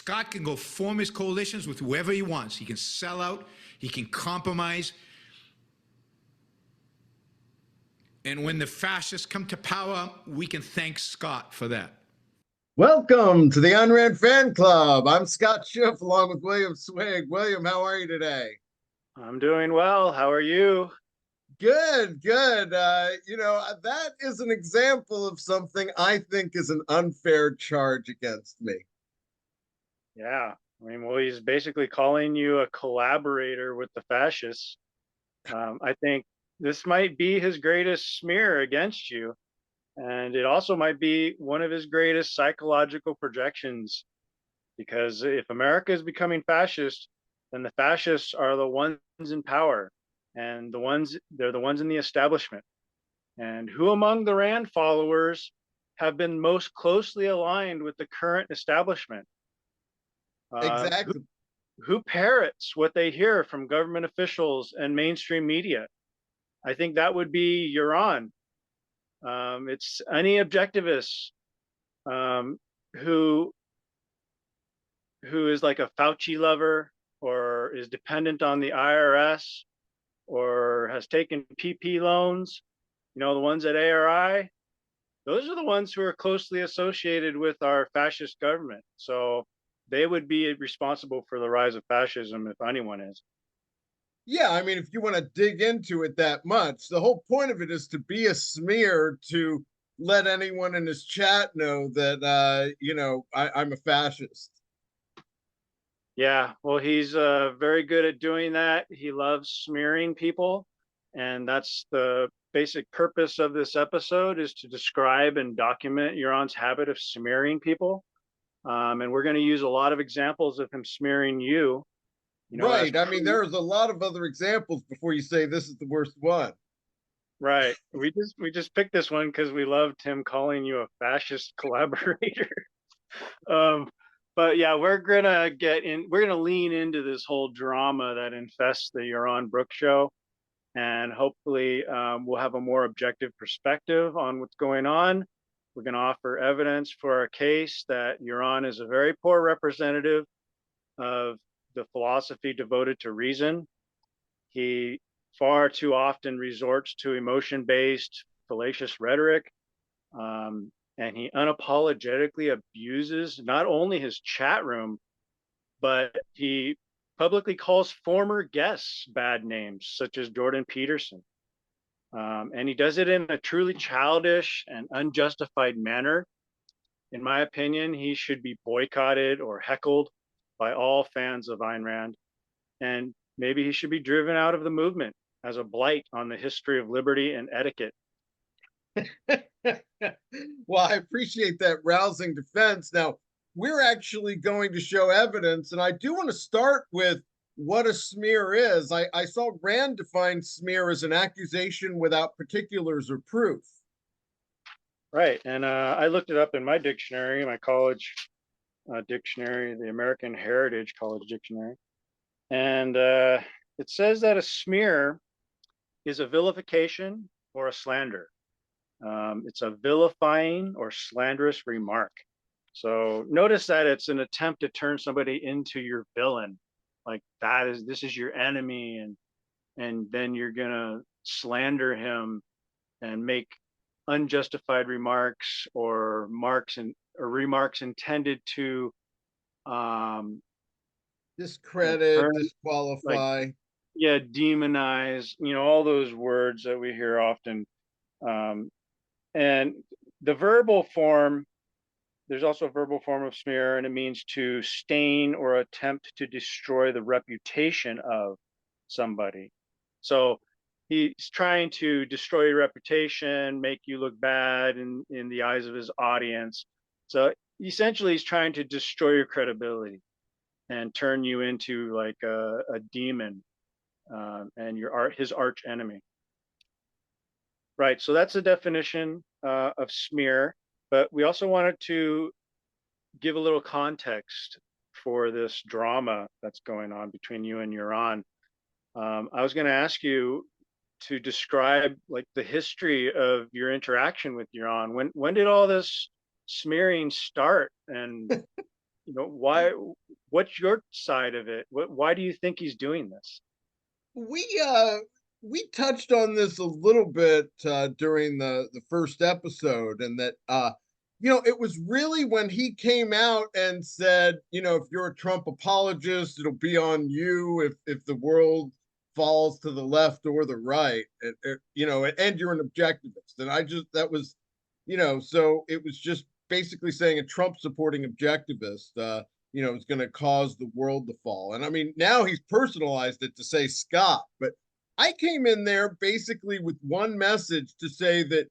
Scott can go form his coalitions with whoever he wants. He can sell out. He can compromise. And when the fascists come to power, we can thank Scott for that. Welcome to the Ayn Rand Fan Club. I'm Scott Schiff along with William Swig. William, how are you today? I'm doing well. How are you? Good, good. That is an example of something I think is an unfair charge against me. Yeah. Well, he's basically calling you a collaborator with the fascists. I think this might be his greatest smear against you. And it also might be one of his greatest psychological projections. Because if America is becoming fascist, then the fascists are the ones in power. And they're the ones in the establishment. And who among the Rand followers have been most closely aligned with the current establishment? Exactly. Who parrots what they hear from government officials and mainstream media? I think that would be Yaron. It's any objectivist who is like a Fauci lover or is dependent on the IRS or has taken PP loans, the ones at ARI, those are the ones who are closely associated with our fascist government. So they would be responsible for the rise of fascism if anyone is. Yeah, I mean, if you want to dig into it that much, the whole point of it is to be a smear to let anyone in his chat know that, I'm a fascist. Yeah, well, he's very good at doing that. He loves smearing people. And that's the basic purpose of this episode, is to describe and document Yaron's habit of smearing people. And we're going to use a lot of examples of him smearing you. Right. I mean, there's a lot of other examples before you say this is the worst one. Right. We just picked this one because we loved him calling you a fascist collaborator. But yeah, we're gonna lean into this whole drama that infests the Yaron Brook Show, and hopefully we'll have a more objective perspective on what's going on. We're going to offer evidence for our case that Yaron is a very poor representative of the philosophy devoted to reason. He far too often resorts to emotion-based, fallacious rhetoric. And he unapologetically abuses not only his chat room, but he publicly calls former guests bad names, such as Jordan Peterson. And he does it in a truly childish and unjustified manner. In my opinion, he should be boycotted or heckled by all fans of Ayn Rand. And maybe he should be driven out of the movement as a blight on the history of liberty and etiquette. Well, I appreciate that rousing defense. Now, we're actually going to show evidence, and I do want to start with what a smear is. I saw Rand define smear as an accusation without particulars or proof. Right, and I looked it up in my dictionary, my college dictionary, the American Heritage College Dictionary, and it says that a smear is a vilification or a slander. It's a vilifying or slanderous remark. So notice that it's an attempt to turn somebody into your villain. Like this is your enemy, and then you're gonna slander him and make unjustified remarks or remarks intended to discredit, disqualify. Demonize, all those words that we hear often. And the verbal form, there's also a verbal form of smear, and it means to stain or attempt to destroy the reputation of somebody. So he's trying to destroy your reputation, make you look bad in the eyes of his audience. So essentially, he's trying to destroy your credibility and turn you into like a demon and his arch enemy. Right, so that's the definition of smear, but we also wanted to give a little context for this drama that's going on between you and Yaron. I was going to ask you to describe like the history of your interaction with Yaron. When did all this smearing start, and why, what's your side of it? Why do you think he's doing this? We touched on this a little bit during the first episode, and that it was really when he came out and said, if you're a Trump apologist, it'll be on you if the world falls to the left or the right, and you're an objectivist. And that was, so it was just basically saying a Trump supporting objectivist, is going to cause the world to fall. And I mean, now he's personalized it to say Scott, but I came in there basically with one message to say that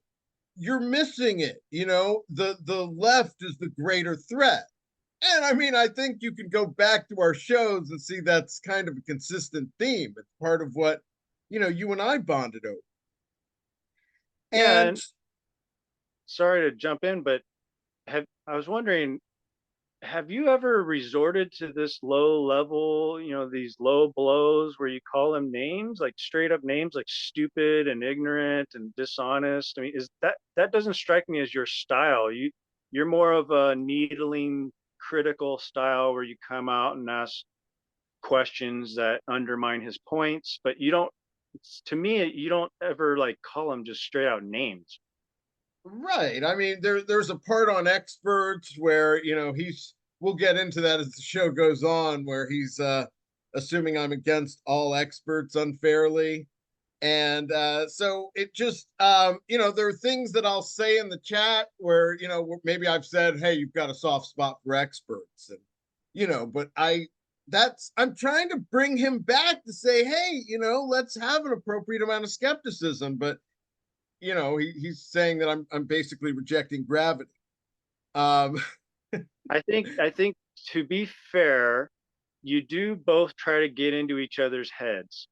you're missing it. The left is the greater threat. And I mean, I think you can go back to our shows and see that's kind of a consistent theme. It's part of what, you and I bonded over. Yeah, And and sorry to jump in, but I was wondering, have you ever resorted to this low level, these low blows where you call them names, like straight up names like stupid and ignorant and dishonest? I mean, is that doesn't strike me as your style. You're more of a needling critical style where you come out and ask questions that undermine his points, but you don't, to me, you don't ever like call them just straight out names. right. I mean, there's a part on experts where, we'll get into that as the show goes on, where he's assuming I'm against all experts unfairly. And so it just, there are things that I'll say in the chat where, maybe I've said, hey, you've got a soft spot for experts. And, but I'm trying to bring him back to say, hey, let's have an appropriate amount of skepticism. But, he's saying that I'm basically rejecting gravity. Um, I think to be fair, you do both try to get into each other's heads.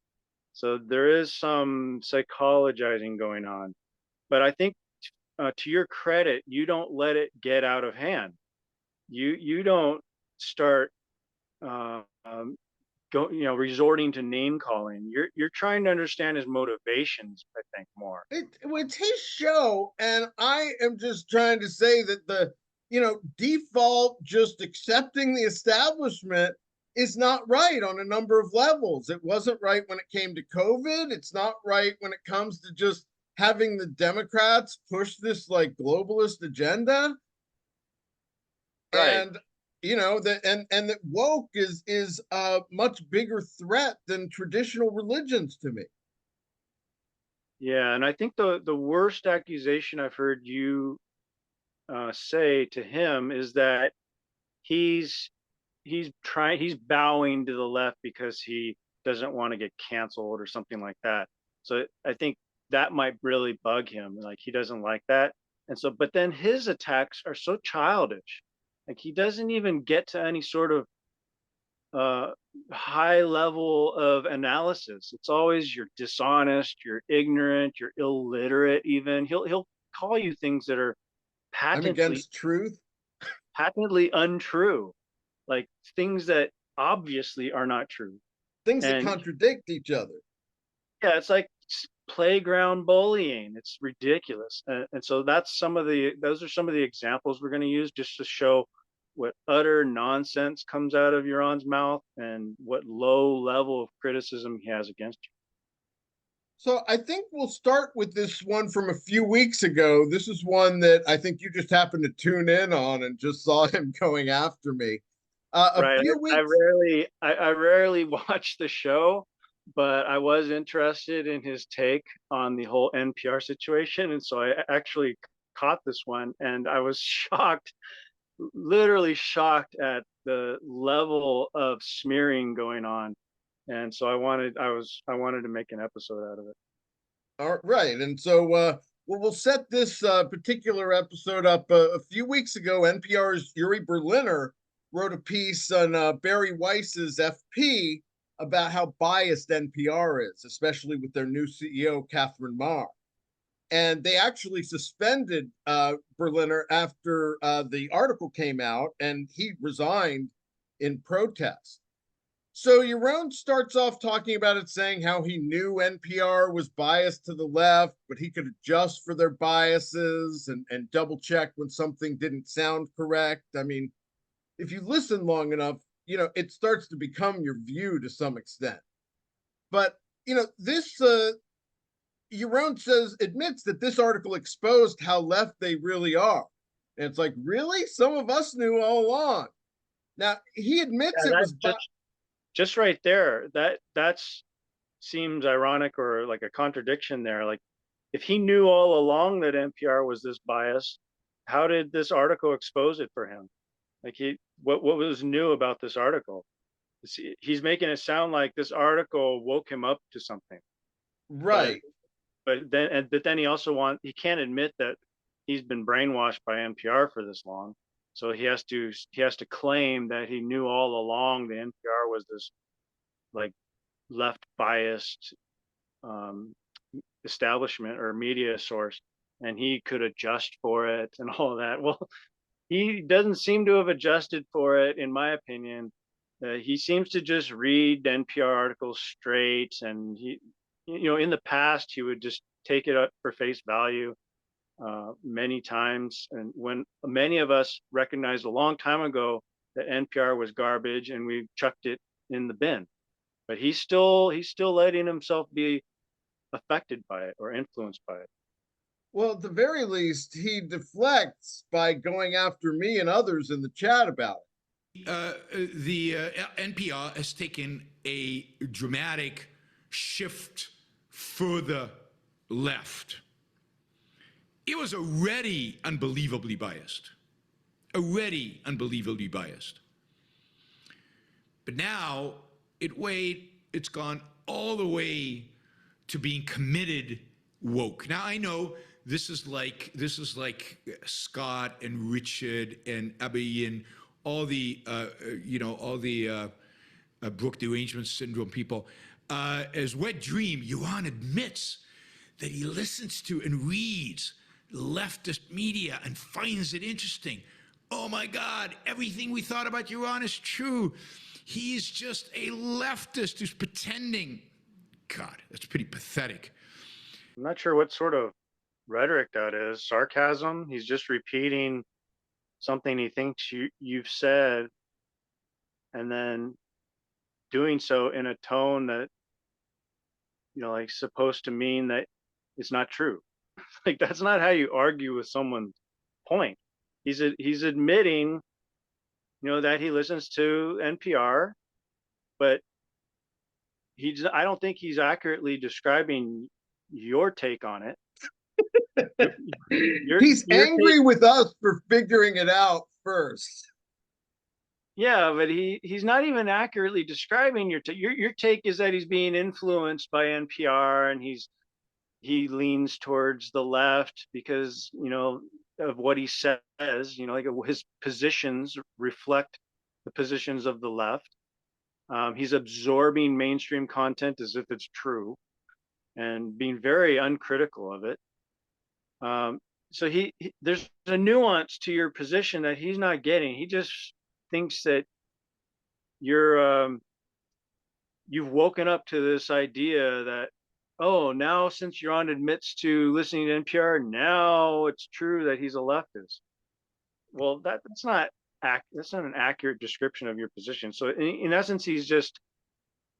So there is some psychologizing going on. But I think to your credit, you don't let it get out of hand. You don't start uh, um, resorting to name calling. You're trying to understand his motivations, I think, more. it's his show, and I am just trying to say that the default just accepting the establishment is not right on a number of levels. It wasn't right when it came to COVID. It's not right when it comes to just having the Democrats push this like globalist agenda. Right. And that woke is a much bigger threat than traditional religions to me. Yeah, and I think the worst accusation I've heard you say to him is that he's he's bowing to the left because he doesn't want to get canceled or something like that. So I think that might really bug him. Like he doesn't like that. And so, but then his attacks are so childish. Like he doesn't even get to any sort of uh, high level of analysis. It's always you're dishonest, you're ignorant, you're illiterate. Even he'll call you things that are I'm patently against truth, patently untrue, like things that obviously are not true. things that And contradict each other. yeah, it's like playground bullying. It's ridiculous. And so those are some of the examples we're going to use just to show what utter nonsense comes out of Yaron's mouth and what low level of criticism he has against you. So I think we'll start with this one from a few weeks ago. This is one that I think you just happened to tune in on and just saw him going after me. A Right. few weeks. I rarely watch the show, but I was interested in his take on the whole NPR situation. And so I actually caught this one and I was shocked, literally shocked at the level of smearing going on. And so I wanted to make an episode out of it. All right. And so we'll set this particular episode up a few weeks ago. NPR's Yuri Berliner wrote a piece on Barry Weiss's FP about how biased NPR is, especially with their new CEO, Catherine Marr. And they actually suspended Berliner after the article came out, and he resigned in protest. So Yaron starts off talking about it, saying how he knew NPR was biased to the left, but he could adjust for their biases and double check when something didn't sound correct. I mean, if you listen long enough, it starts to become your view to some extent. But this Yaron admits that this article exposed how left they really are. And it's like, really? Some of us knew all along. Now he admits Yeah, it that was just right there, that's seems ironic or like a contradiction there. Like, if he knew all along that NPR was this biased, how did this article expose it for him? Like, what was new about this article? He's making it sound like this article woke him up to something, but right. then he can't admit that he's been brainwashed by NPR for this long. So he has to claim that he knew all along the NPR was this like left biased um, establishment or media source, and he could adjust for it and all of that. Well, he doesn't seem to have adjusted for it, in my opinion. He seems to just read NPR articles straight, and in the past, he would just take it up for face value many times. And when many of us recognized a long time ago that NPR was garbage, and we chucked it in the bin, but he's still letting himself be affected by it or influenced by it. Well, at the very least, he deflects by going after me and others in the chat about it. The NPR has taken a dramatic shift further left. It was already unbelievably biased. But now it's gone all the way to being committed woke. Now I know this is like Scott and Richard and Abby and all the Brook derangement syndrome people. As Wet Dream, Yaron admits that he listens to and reads leftist media and finds it interesting. Oh my God, everything we thought about Yaron is true. He's just a leftist who's pretending. God, that's pretty pathetic. I'm not sure what sort of rhetoric that is. Sarcasm? He's just repeating something he thinks you've said, and then doing so in a tone that like supposed to mean that it's not true. Like, that's not how you argue with someone's point. He's admitting that he listens to NPR, but I don't think he's accurately describing your take on it. He's angry with us for figuring it out first. Yeah, but he's not even accurately describing your take. Your take is that he's being influenced by NPR, and he leans towards the left because of what he says. Like his positions reflect the positions of the left. He's absorbing mainstream content as if it's true, and being very uncritical of it. So there's a nuance to your position that he's not getting. He just thinks that you've woken up to this idea that, oh, now since Yaron admits to listening to NPR, now it's true that he's a leftist. Well, that's not an accurate description of your position. So in essence, he's just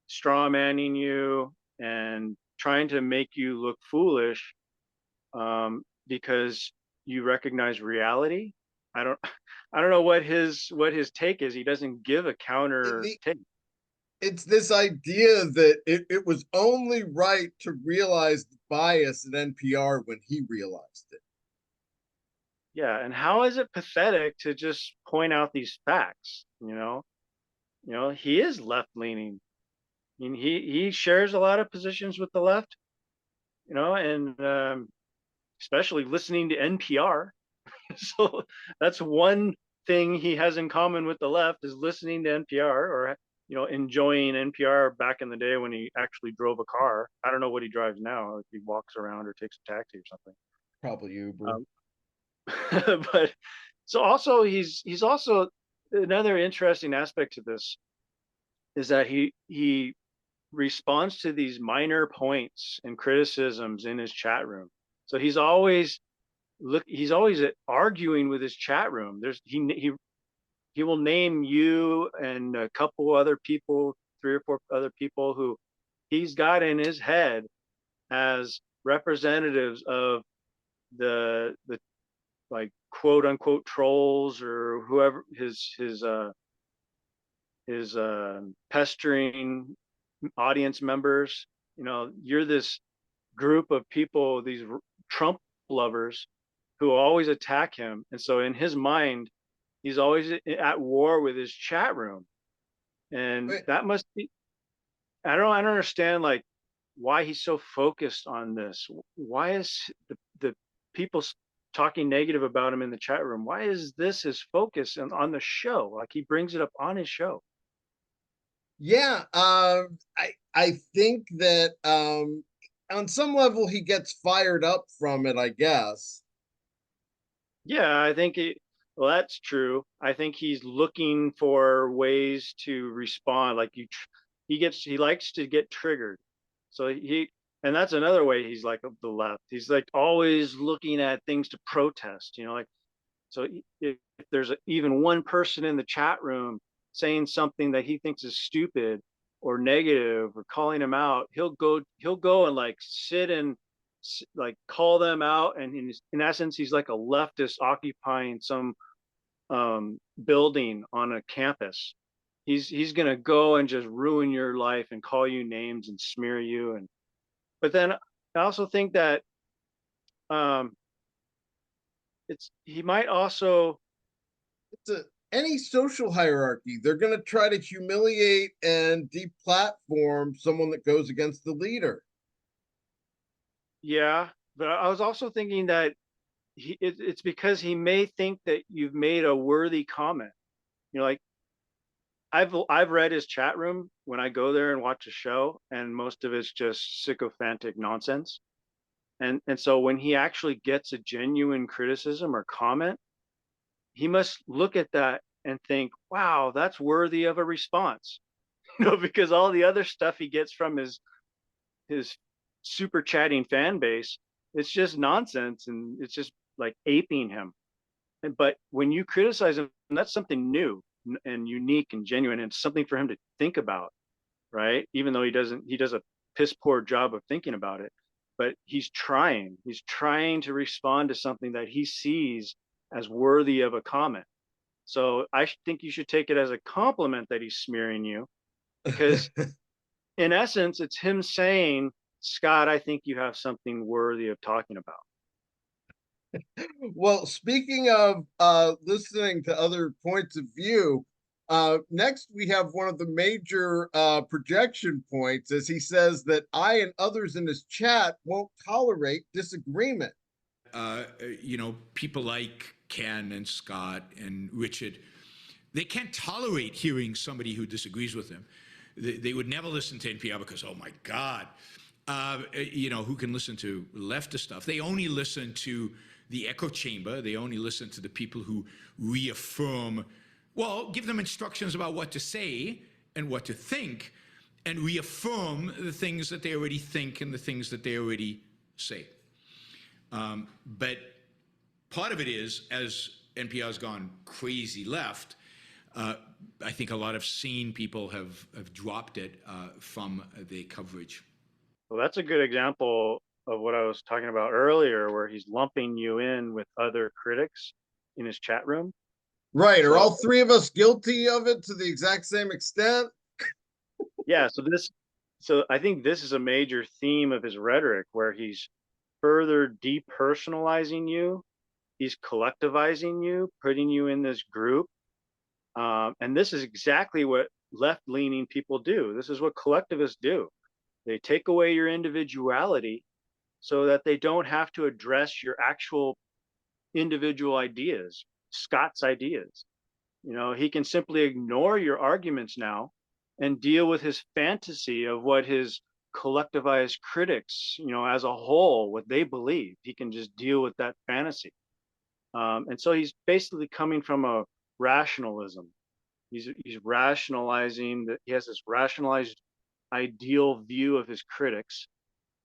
straw manning you and trying to make you look foolish because you recognize reality. I don't know what his take is. He doesn't give a counter take. It's this idea that it was only right to realize the bias at NPR when he realized it. Yeah, and how is it pathetic to just point out these facts? He is left leaning. I mean, he shares a lot of positions with the left. And especially listening to NPR. So that's one thing he has in common with the left, is listening to NPR, or enjoying NPR back in the day when he actually drove a car. I don't know what he drives now, if he walks around or takes a taxi or something. Probably Uber. But so also he's also, another interesting aspect to this is that he responds to these minor points and criticisms in his chat room. So he's always arguing with his chat room. He he will name you and a couple other people, 3 or 4 other people who he's got in his head as representatives of the like quote unquote trolls or whoever his pestering audience members. You know, you're this group of people, these Trump lovers who always attack him. And so in his mind, he's always at war with his chat room. And Wait, that must be, I don't understand like why he's so focused on this. Why is the people talking negative about him in the chat room? Why is this his focus on the show? Like he brings it up on his show. yeah, I think that on some level he gets fired up from it, I guess. Yeah, I think well, that's true. I think he's looking for ways to respond. Like he likes to get triggered. So and that's another way he's like the left. He's like always looking at things to protest, you know, like, so if there's even one person in the chat room saying something that he thinks is stupid or negative or calling him out, he'll go and like sit and like call them out. And in essence, he's like a leftist occupying some building on a campus. He's gonna go and just ruin your life and call you names and smear you. And but then I also think that um, he might also, It's any social hierarchy. They're going to try to humiliate and deplatform someone that goes against the leader. yeah. But I was also thinking that it's because he may think that you've made a worthy comment. You know, like I've read his chat room when I go there and watch a show, and most of it's just sycophantic nonsense. And so when he actually gets a genuine criticism or comment, he must look at that and think, "Wow, that's worthy of a response." You know, because all the other stuff he gets from his super chatting fan base, it's just nonsense and it's just like aping him. But when you criticize him, that's something new and unique and genuine, and something for him to think about, right? Even though he does a piss poor job of thinking about it, but he's trying to respond to something that he sees as worthy of a comment. So I think you should take it as a compliment that he's smearing you, because in essence, it's him saying, Scott, I think you have something worthy of talking about. Well, speaking of listening to other points of view, next we have one of the major projection points as he says that I and others in his chat won't tolerate disagreement. You know, people like Ken and Scott and Richard, they can't tolerate hearing somebody who disagrees with them. They would never listen to NPR because, oh my God, you know, who can listen to leftist stuff? They only listen to the echo chamber. They only listen to the people who reaffirm, well, give them instructions about what to say and what to think, and reaffirm the things that they already think and the things that they already say. But part of it is, as NPR's gone crazy left, I think a lot of sane people have dropped it from the coverage. Well, that's a good example of what I was talking about earlier, where he's lumping you in with other critics in his chat room. Right. Are So all three of us guilty of it to the exact same extent? yeah, so I think this is a major theme of his rhetoric, where he's further depersonalizing you, he's collectivizing you, putting you in this group. And this is exactly what left-leaning people do. This is what collectivists do. They take away your individuality so that they don't have to address your actual individual ideas, Scott's ideas. You know, he can simply ignore your arguments now and deal with his fantasy of what his collectivized critics, you know, as a whole, what they believe. He can just deal with that fantasy. And so he's basically coming from a rationalism. He's rationalizing that he has this rationalized ideal view of his critics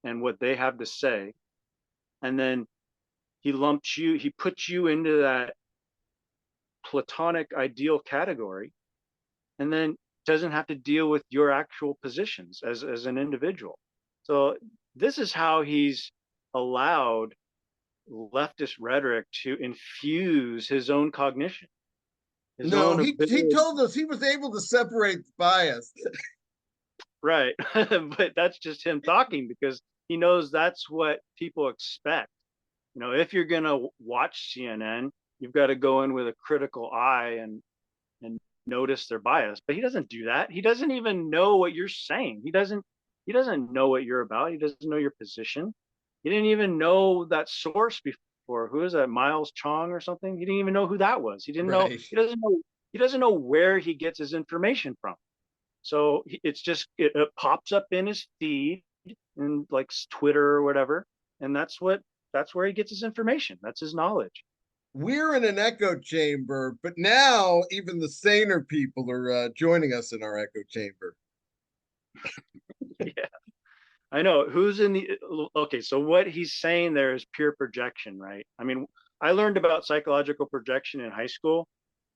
and what they have to say. And then he puts you into platonic ideal category, and then doesn't have to deal with your actual positions as an individual. So this is how he's allowed leftist rhetoric to infuse his own cognition, his No, own he ability. told us he was able to separate the bias. Right. But that's just him talking because he knows that's what people expect. You know, if you're going to watch CNN, you've got to go in with a critical eye and notice their bias. But he doesn't do that. He doesn't even know what you're saying. He doesn't know what you're about. He doesn't know your position. He didn't even know that source before. Who is that? Miles Chong or something? He didn't even know who that was. He didn't know. Right. He doesn't know where he gets his information from. So it's just it pops up in his feed in like Twitter or whatever, and that's where he gets his information. That's his knowledge. We're in an echo chamber, but now even the saner people are joining us in our echo chamber. Yeah, I know. Who's in the okay? So what he's saying there is pure projection, right? I mean, I learned about psychological projection in high school,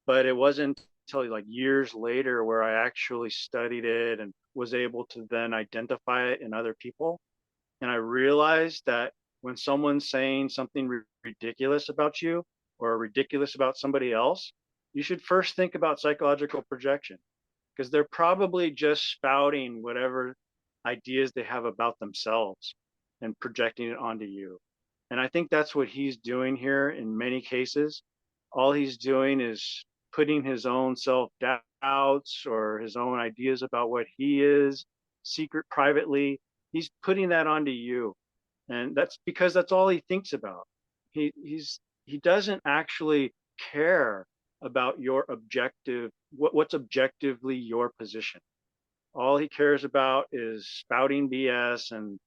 but it wasn't until like years later where I actually studied it and was able to then identify it in other people. And I realized that when someone's saying something ridiculous about you or ridiculous about somebody else, you should first think about psychological projection because they're probably just spouting whatever ideas they have about themselves and projecting it onto you. And I think that's what he's doing here in many cases. All he's doing is putting his own self doubts or his own ideas about what he is secret privately. He's putting that onto you. And that's because that's all he thinks about. He doesn't actually care about your objective, what's objectively your position. All he cares about is spouting BS and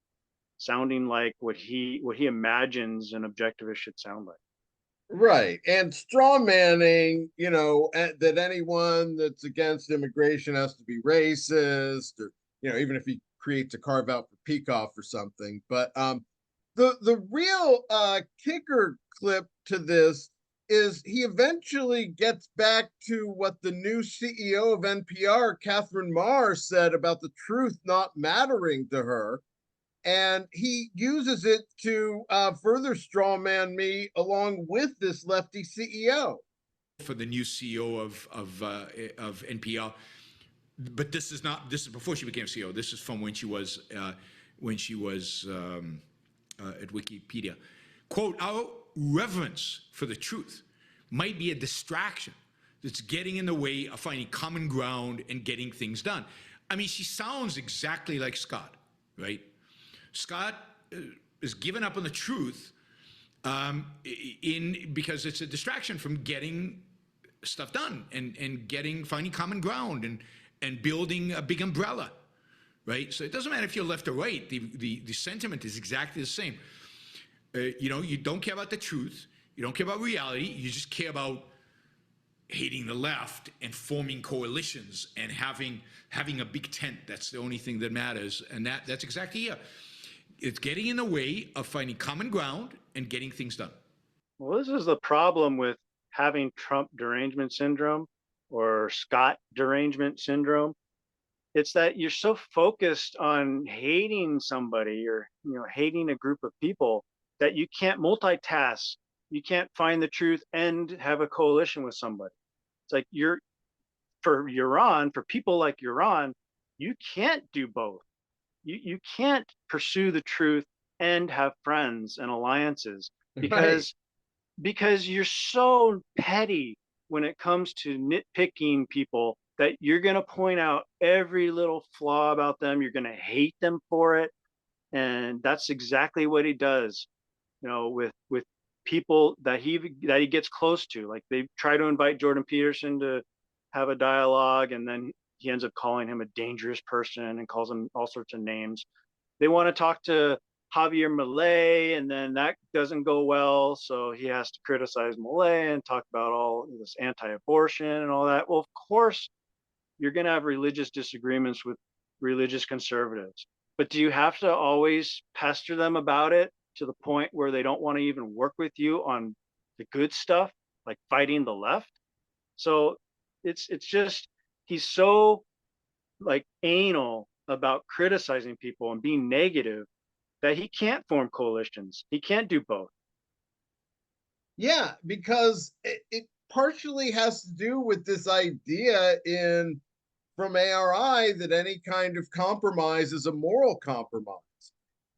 sounding like what he imagines an objectivist should sound like. Right. And straw manning, that anyone that's against immigration has to be racist or, even if he creates a carve out for Peacock or something. But the real kicker clip to this is he eventually gets back to what the new CEO of NPR, Catherine Marr, said about the truth not mattering to her. And he uses it to further strawman me along with this lefty CEO. For the new CEO of NPR, but this is not. This is before she became CEO. This is from when she was at Wikipedia. Quote: "Our reverence for the truth might be a distraction that's getting in the way of finding common ground and getting things done." I mean, she sounds exactly like Scott, right? Scott is giving up on the truth because it's a distraction from getting stuff done and finding common ground and building a big umbrella, right? So it doesn't matter if you're left or right. The sentiment is exactly the same. You don't care about the truth. You don't care about reality. You just care about hating the left and forming coalitions and having a big tent. That's the only thing that matters. And that's exactly it. It's getting in the way of finding common ground and getting things done. Well, this is the problem with having Trump derangement syndrome or Scott derangement syndrome. It's that you're so focused on hating somebody or hating a group of people that you can't multitask. You can't find the truth and have a coalition with somebody. It's like for people like Yaron, you can't do both. You can't pursue the truth and have friends and alliances Right. because you're so petty when it comes to nitpicking people that you're going to point out every little flaw about them. You're going to hate them for it. And that's exactly what he does, with people that he gets close to. Like they try to invite Jordan Peterson to have a dialogue, and then he ends up calling him a dangerous person and calls him all sorts of names. They want to talk to Javier Milei, and then that doesn't go well. So he has to criticize Milei and talk about all this anti-abortion and all that. Well, of course, you're going to have religious disagreements with religious conservatives. But do you have to always pester them about it to the point where they don't want to even work with you on the good stuff, like fighting the left? So it's just he's so like anal about criticizing people and being negative that he can't form coalitions. He can't do both. Yeah, because it partially has to do with this idea in from ARI that any kind of compromise is a moral compromise.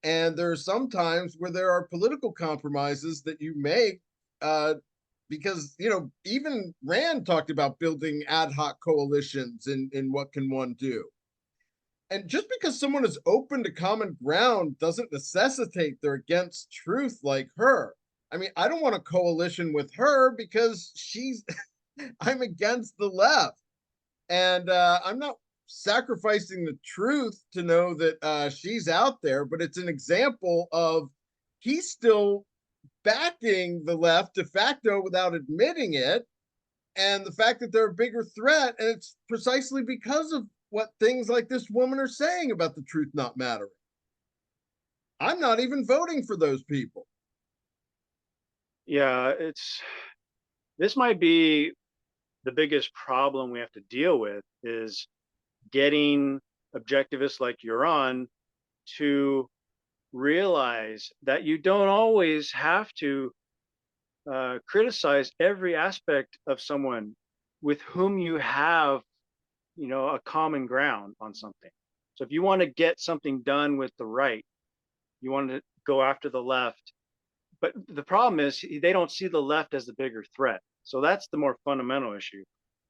And there are some times where there are political compromises that you make because, even Rand talked about building ad hoc coalitions in What Can One Do? And just because someone is open to common ground doesn't necessitate they're against truth like her. I mean, I don't want a coalition with her because I'm against the left. And I'm not sacrificing the truth to know that she's out there, but it's an example of he's still backing the left de facto without admitting it. And the fact that they're a bigger threat, and it's precisely because of what things like this woman are saying about the truth not mattering. I'm not even voting for those people. Yeah, this might be the biggest problem we have to deal with is getting objectivists like Yaron to realize that you don't always have to criticize every aspect of someone with whom you have, a common ground on something. So if you want to get something done with the right, you want to go after the left. But the problem is they don't see the left as the bigger threat. So that's the more fundamental issue.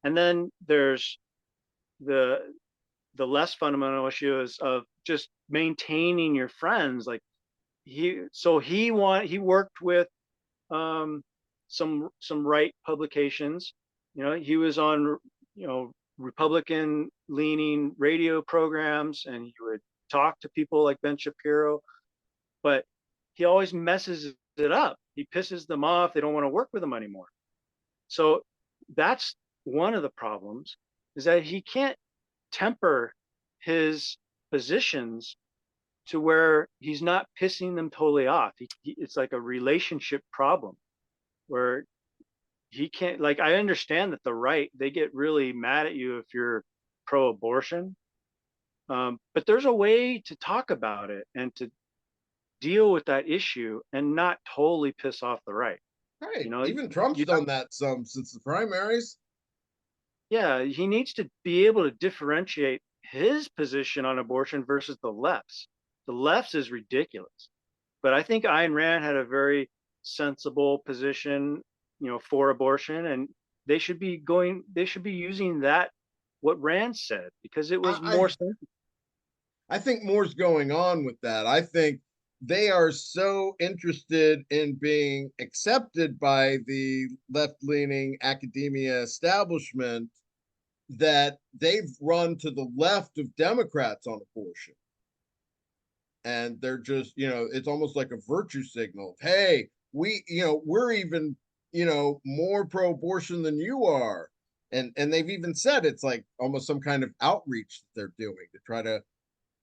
And then there's the less fundamental issue is of just maintaining your friends. Like he worked with some right publications. He was on Republican leaning radio programs, and he would talk to people like Ben Shapiro, but he always messes it up. He pisses them off. They don't want to work with him anymore. So that's one of the problems, is that he can't temper his positions to where he's not pissing them totally off. It's like a relationship problem where he can't, like, I understand that the right, they get really mad at you if you're pro-abortion. But there's a way to talk about it and to deal with that issue and not totally piss off the right. Right. You know, Even Trump's you done that some since the primaries. Yeah, he needs to be able to differentiate his position on abortion versus the left's. The left's is ridiculous. But I think Ayn Rand had a very sensible position, for abortion, and they should be using that, what Rand said, because it was more I sensible. I think more's going on with that. I think they are so interested in being accepted by the left-leaning academia establishment that they've run to the left of Democrats on abortion. And they're just, it's almost like a virtue signal. Hey, we're even, more pro-abortion than you are. And they've even said it's like almost some kind of outreach that they're doing to try to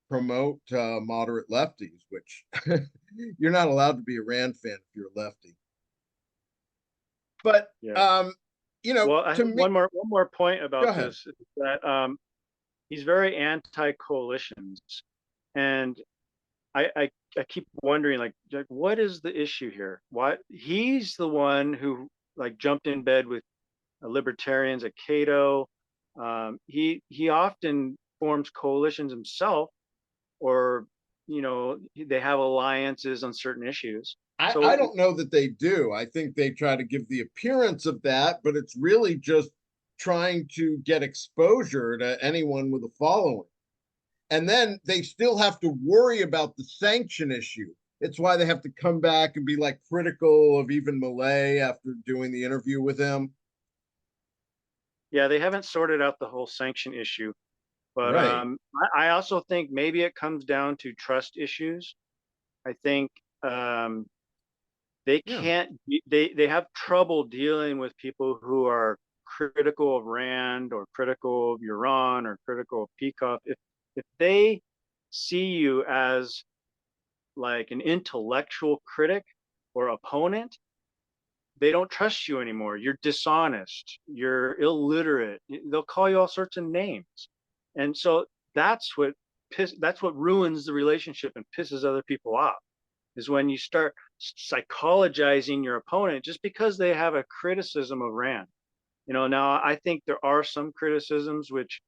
promote moderate lefties, which you're not allowed to be a Rand fan if you're a lefty. But Yeah. Well, I to have me, one more point go about ahead. this, is that he's very anti-coalitions, and I keep wondering, like, what is the issue here? Why he's the one who, like, jumped in bed with libertarians at Cato. He often forms coalitions himself, or they have alliances on certain issues. I So don't know that they do. I think they try to give the appearance of that, but it's really just trying to get exposure to anyone with a following. And then they still have to worry about the sanction issue. It's why they have to come back and be like critical of even Milley after doing the interview with him. yeah, they haven't sorted out the whole sanction issue. But Right. I also think maybe it comes down to trust issues. I think they Yeah. can't they have trouble dealing with people who are critical of Rand or critical of Yaron or critical of Peacock. If they see you as like an intellectual critic or opponent, they don't trust you anymore. You're dishonest. You're illiterate. They'll call you all sorts of names. And so that's what ruins the relationship and pisses other people off, is when you start psychologizing your opponent just because they have a criticism of Rand. Now I think there are some criticisms which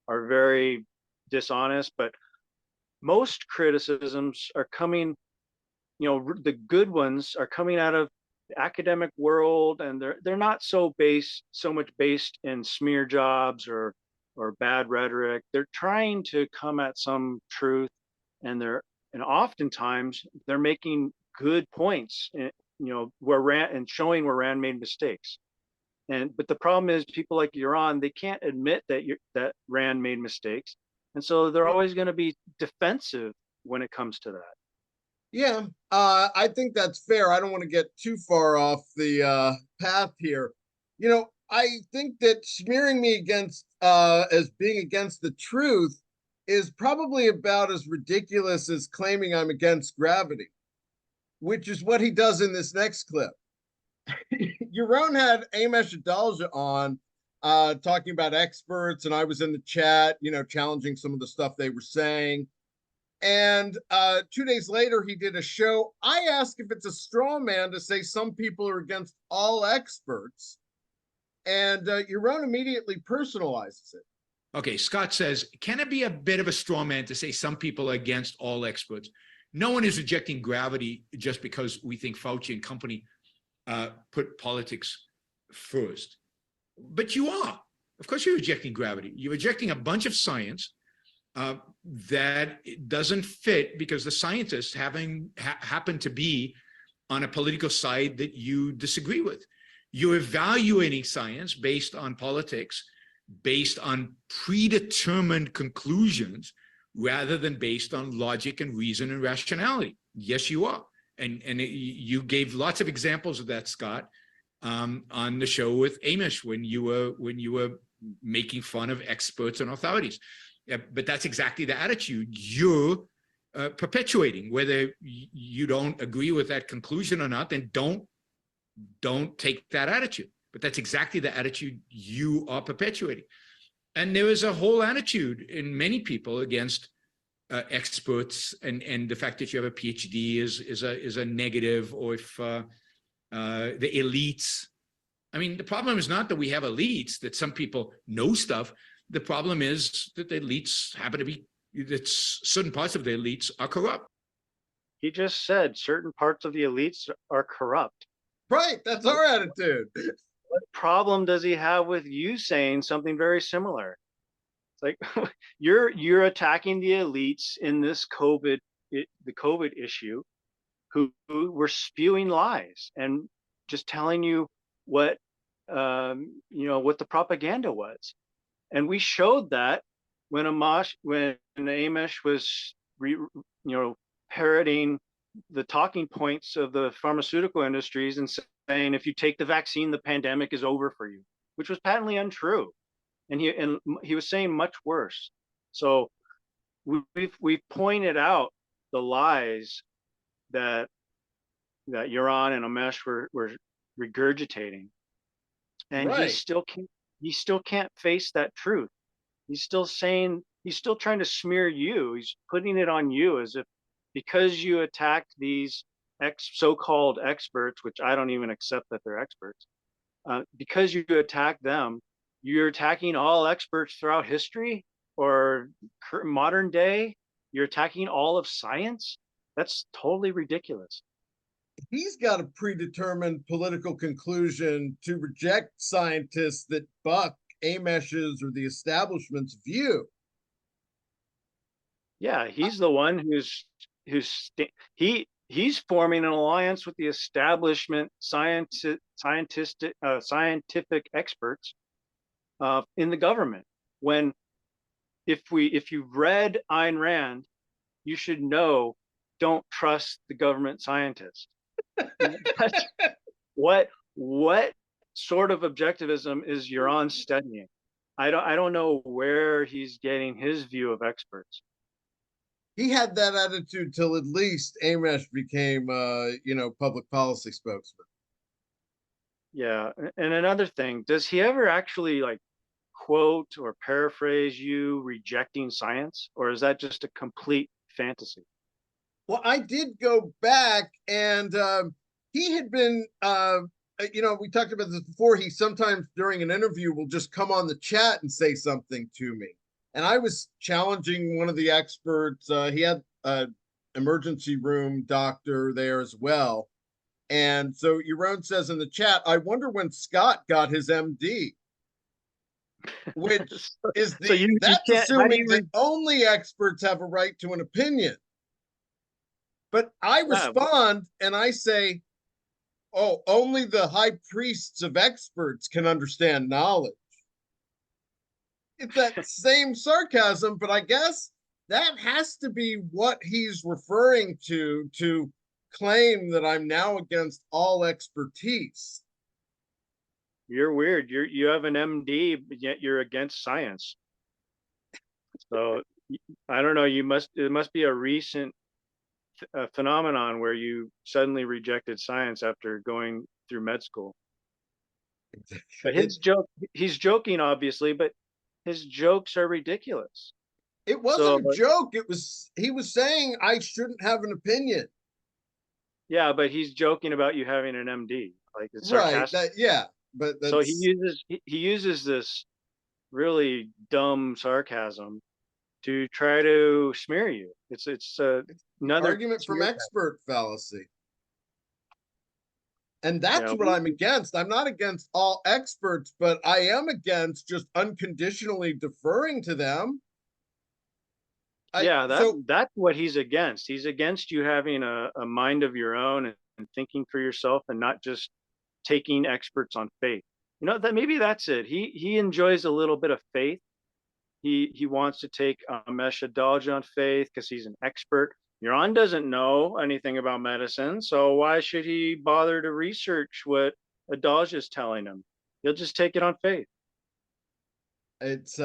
are very dishonest, but most criticisms are coming, the good ones are coming out of the academic world, and they're not so much based in smear jobs or bad rhetoric. They're trying to come at some truth, and oftentimes they're making good points, and showing where Rand made mistakes. But the problem is, people like Yaron, they can't admit that Rand made mistakes, and so they're always going to be defensive when it comes to that. Yeah, I think that's fair. I don't want to get too far off the path here. I think that smearing me against as being against the truth is probably about as ridiculous as claiming I'm against gravity, which is what he does in this next clip. Yaron had Amesh Adalja on talking about experts, and I was in the chat, challenging some of the stuff they were saying. And 2 days later, he did a show. I asked if it's a straw man to say some people are against all experts. And Yaron immediately personalizes it. Okay, Scott says, can it be a bit of a straw man to say some people are against all experts? No one is rejecting gravity just because we think Fauci and company put politics first. But you are. Of course you're rejecting gravity. You're rejecting a bunch of science that doesn't fit because the scientists happen to be on a political side that you disagree with. You're evaluating science based on politics, based on predetermined conclusions, rather than based on logic and reason and rationality. Yes, you are. And you gave lots of examples of that, Scott, on the show with Amesh when you were making fun of experts and authorities. But that's exactly the attitude you're perpetuating. Whether you don't agree with that conclusion or not, then don't take that attitude. But that's exactly the attitude you are perpetuating. And there is a whole attitude in many people against experts, and the fact that you have a PhD is a negative, or if the elites. I mean, the problem is not that we have elites, that some people know stuff. The problem is that the elites happen to be, that certain parts of the elites are corrupt. He just said certain parts of the elites are corrupt. Right, that's our attitude. What problem does he have with you saying something very similar? It's like you're attacking the elites in this the COVID issue, who were spewing lies and just telling you what what the propaganda was. And we showed that when Amesh was parroting the talking points of the pharmaceutical industries and saying, if you take the vaccine, the pandemic is over for you, which was patently untrue. And he was saying much worse. So we've pointed out the lies that Yaron and Amesh were regurgitating, and right. he still can't face that truth. He's still trying to smear you. He's putting it on you as if, because you attacked these so-called experts, which I don't even accept that they're experts, because you attack them, you're attacking all experts throughout history or modern day. You're attacking all of science. That's totally ridiculous. He's got a predetermined political conclusion to reject scientists that buck Amesh's or the establishment's view. Yeah, he's the one he's forming an alliance with the establishment scientific experts in the government. When if you've read Ayn Rand, you should know, don't trust the government scientists. What sort of objectivism is Yaron studying? I don't know where he's getting his view of experts. He had that attitude till at least Amesh became public policy spokesman. Yeah. And another thing, does he ever actually like quote or paraphrase you rejecting science, or is that just a complete fantasy? Well, I did go back, and he had been, we talked about this before. He sometimes during an interview will just come on the chat and say something to me. And I was challenging one of the experts. He had an emergency room doctor there as well. And so Yaron says in the chat, I wonder when Scott got his MD, which is So you that's can't, how do assuming you, that only experts have a right to an opinion. But I yeah, respond and I say, oh, only the high priests of experts can understand knowledge. It's that same sarcasm, but I guess that has to be what he's referring to claim that I'm now against all expertise. you're weird. You have an MD, but yet you're against science. So I don't know. It must be a recent phenomenon where you suddenly rejected science after going through med school. But It he's joking, obviously, but his jokes are ridiculous. it So wasn't a joke. It was he was saying I shouldn't have an opinion. yeah, but he's joking about you having an MD. Like it's Right. sarcastic. That yeah, but So that's he uses this really dumb sarcasm to try to smear you. It's the another argument from smear tactic. expert fallacy. And that's Yeah, what I'm against. I'm not against all experts, but I am against just unconditionally deferring to them. I yeah, so that's what he's against. He's against you having a mind of your own and thinking for yourself and not just taking experts on faith. You know, that maybe that's it. He enjoys a little bit of faith. He wants to take Amesh on faith because he's an expert. Yaron doesn't know anything about medicine, so why should he bother to research what Adalj is telling him? He'll just take it on faith. it's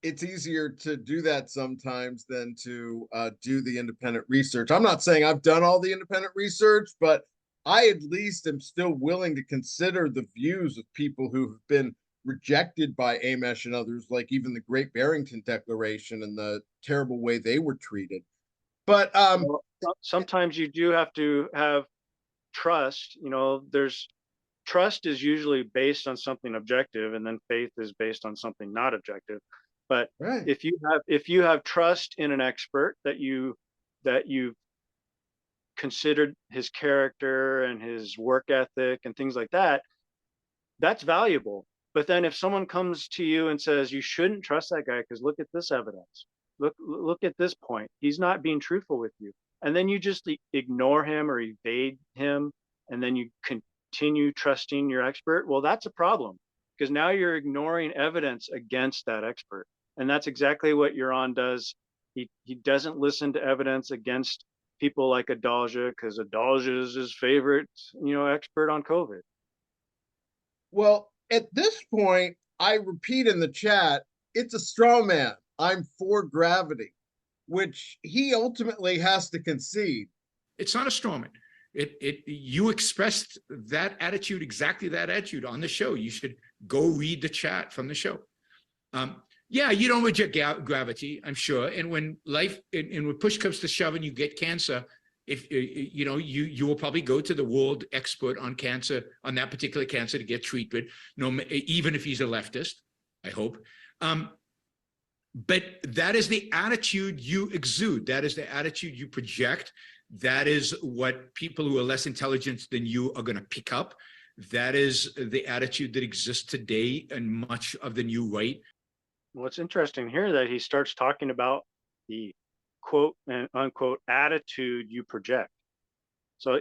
it's easier to do that sometimes than to do the independent research. I'm not saying I've done all the independent research, but I at least am still willing to consider the views of people who have been rejected by Amesh and others, like even the Great Barrington Declaration and the terrible way they were treated. But Well, sometimes you do have to have trust. You know, there's trust is usually based on something objective, and then faith is based on something not objective. But right. if you have trust in an expert that you considered his character and his work ethic and things like that, that's valuable. But then if someone comes to you and says you shouldn't trust that guy because look at this evidence, look at this point, he's not being truthful with you, and then you just ignore him or evade him, and then you continue trusting your expert, well, that's a problem because now you're ignoring evidence against that expert, and that's exactly what Yaron does. He doesn't listen to evidence against people like Adalja because Adalja is his favorite, expert on COVID. Well, at this point, I repeat in the chat, it's a straw man. I'm for gravity, which he ultimately has to concede. It's not a strawman. You expressed that attitude, exactly that attitude on the show. You should go read the chat from the show. Yeah, you don't reject gravity, I'm sure. And when when push comes to shove and you get cancer, if you will probably go to the world expert on cancer, on that particular cancer, to get treatment, even if he's a leftist, I hope. But that is the attitude you exude. That is the attitude you project. That is what people who are less intelligent than you are going to pick up. That is the attitude that exists today in much of the new right. What's interesting here that he starts talking about the quote and unquote attitude you project. So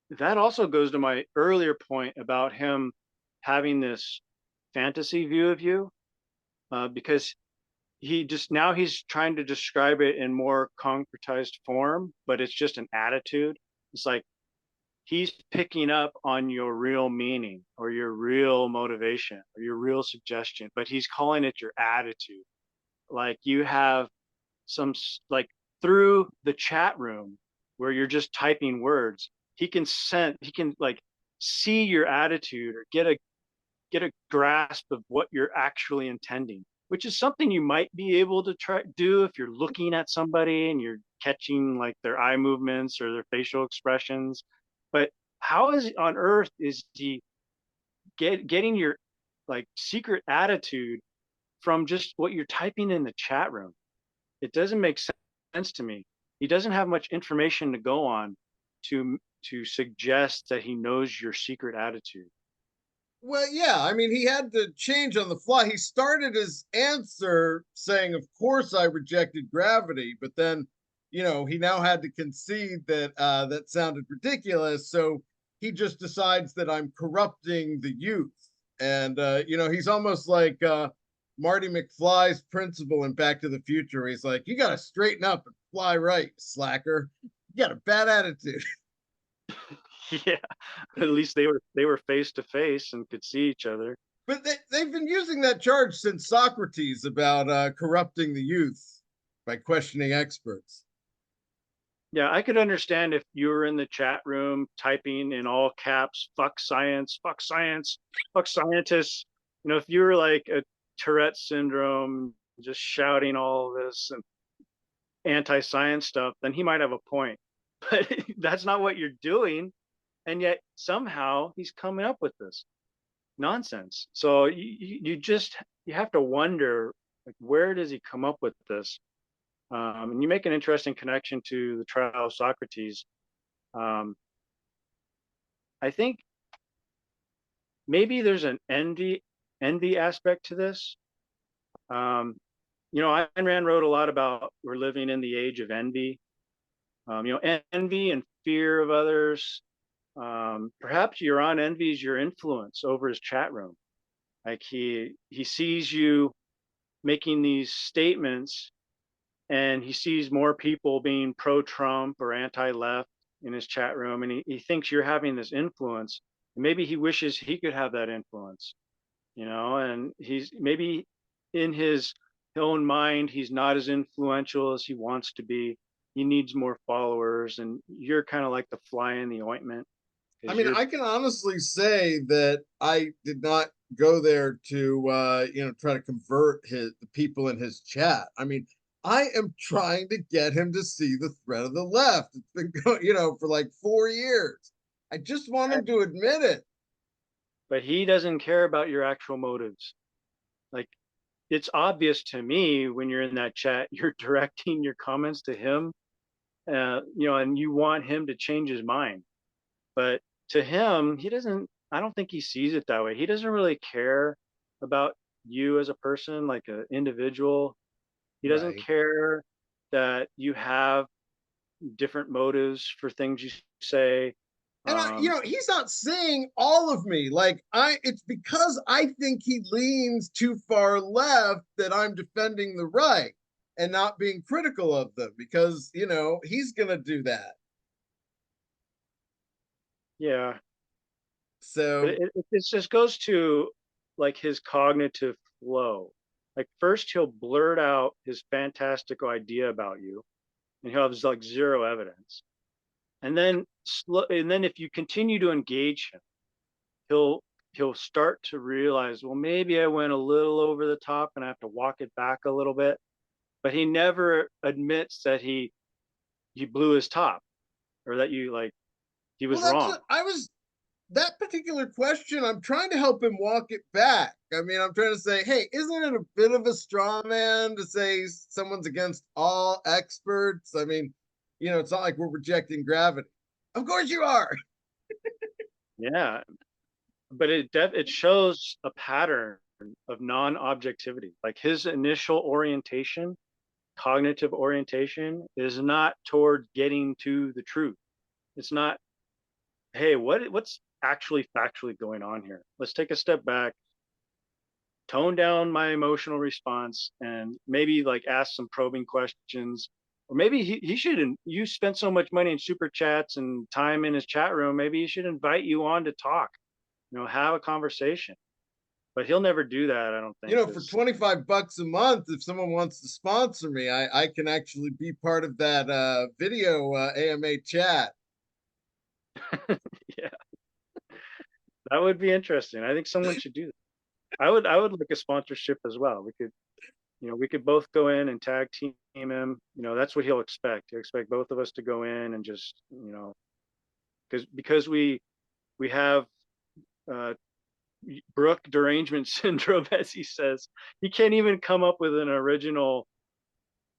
that also goes to my earlier point about him having this fantasy view of you, because he's trying to describe it in more concretized form, but it's just an attitude. It's like he's picking up on your real meaning or your real motivation or your real suggestion, but he's calling it your attitude. Like you have some, like through the chat room where you're just typing words, he can like see your attitude or get a grasp of what you're actually intending, which is something you might be able to try do if you're looking at somebody and you're catching like their eye movements or their facial expressions. But how is on earth is he getting your like secret attitude from just what you're typing in the chat room? It doesn't make sense to me. He doesn't have much information to go on to suggest that he knows your secret attitude. Well, yeah, I mean, he had to change on the fly. He started his answer saying, "Of course, I rejected gravity," but then, he now had to concede that that sounded ridiculous. So he just decides that I'm corrupting the youth, and he's almost like Marty McFly's principal in Back to the Future. He's like, "You got to straighten up and fly right, slacker. You got a bad attitude." Yeah, at least they were face to face and could see each other. But they've been using that charge since Socrates about corrupting the youth by questioning experts. Yeah, I could understand if you were in the chat room typing in all caps, fuck science, fuck science, fuck scientists. If you were like a Tourette syndrome, just shouting all this and anti-science stuff, then he might have a point. But that's not what you're doing. And yet somehow he's coming up with this nonsense. So you have to wonder, like, where does he come up with this? And you make an interesting connection to the trial of Socrates. I think maybe there's an envy aspect to this. Ayn Rand wrote a lot about we're living in the age of envy. Envy and fear of others. Perhaps Yaron envies your influence over his chat room. Like he sees you making these statements, and he sees more people being pro-Trump or anti-left in his chat room, and he thinks you're having this influence. And maybe he wishes he could have that influence, and he's maybe in his own mind, he's not as influential as he wants to be. He needs more followers, and you're kind of like the fly in the ointment. I mean, I can honestly say that I did not go there to try to convert the people in his chat. I mean, I am trying to get him to see the threat of the left. It's been going, for like 4 years. I just want him to admit it. But he doesn't care about your actual motives. Like, it's obvious to me when you're in that chat, you're directing your comments to him, and you want him to change his mind. But to him, I don't think he sees it that way. He doesn't really care about you as a person, like an individual. He doesn't care that you have different motives for things you say. And he's not saying all of me. Like it's because I think he leans too far left that I'm defending the right and not being critical of them because, he's going to do that. Yeah. So it just goes to like his cognitive flow. Like first he'll blurt out his fantastical idea about you, and he'll have like zero evidence. And then if you continue to engage him, he'll start to realize, well, maybe I went a little over the top and I have to walk it back a little bit. But he never admits that he blew his top or that he was wrong. That particular question, I'm trying to help him walk it back. I mean, I'm trying to say, hey, isn't it a bit of a straw man to say someone's against all experts? I mean, it's not like we're rejecting gravity. Of course you are. Yeah, but it shows a pattern of non-objectivity. Like his initial orientation, cognitive orientation, is not toward getting to the truth. It's not, hey, what's actually factually going on here? Let's take a step back, tone down my emotional response, and maybe like ask some probing questions. Or maybe he shouldn't. You spent so much money in super chats and time in his chat room. Maybe he should invite you on to talk, have a conversation. But he'll never do that, I don't think. For $25 a month, if someone wants to sponsor me, I can actually be part of that video AMA chat. Yeah, that would be interesting. I think someone should do that. I would look at sponsorship as well. We could both go in and tag team him. That's what he'll expect. He'll expect both of us to go in and just, because we have uh, Brook derangement syndrome, as he says. He can't even come up with an original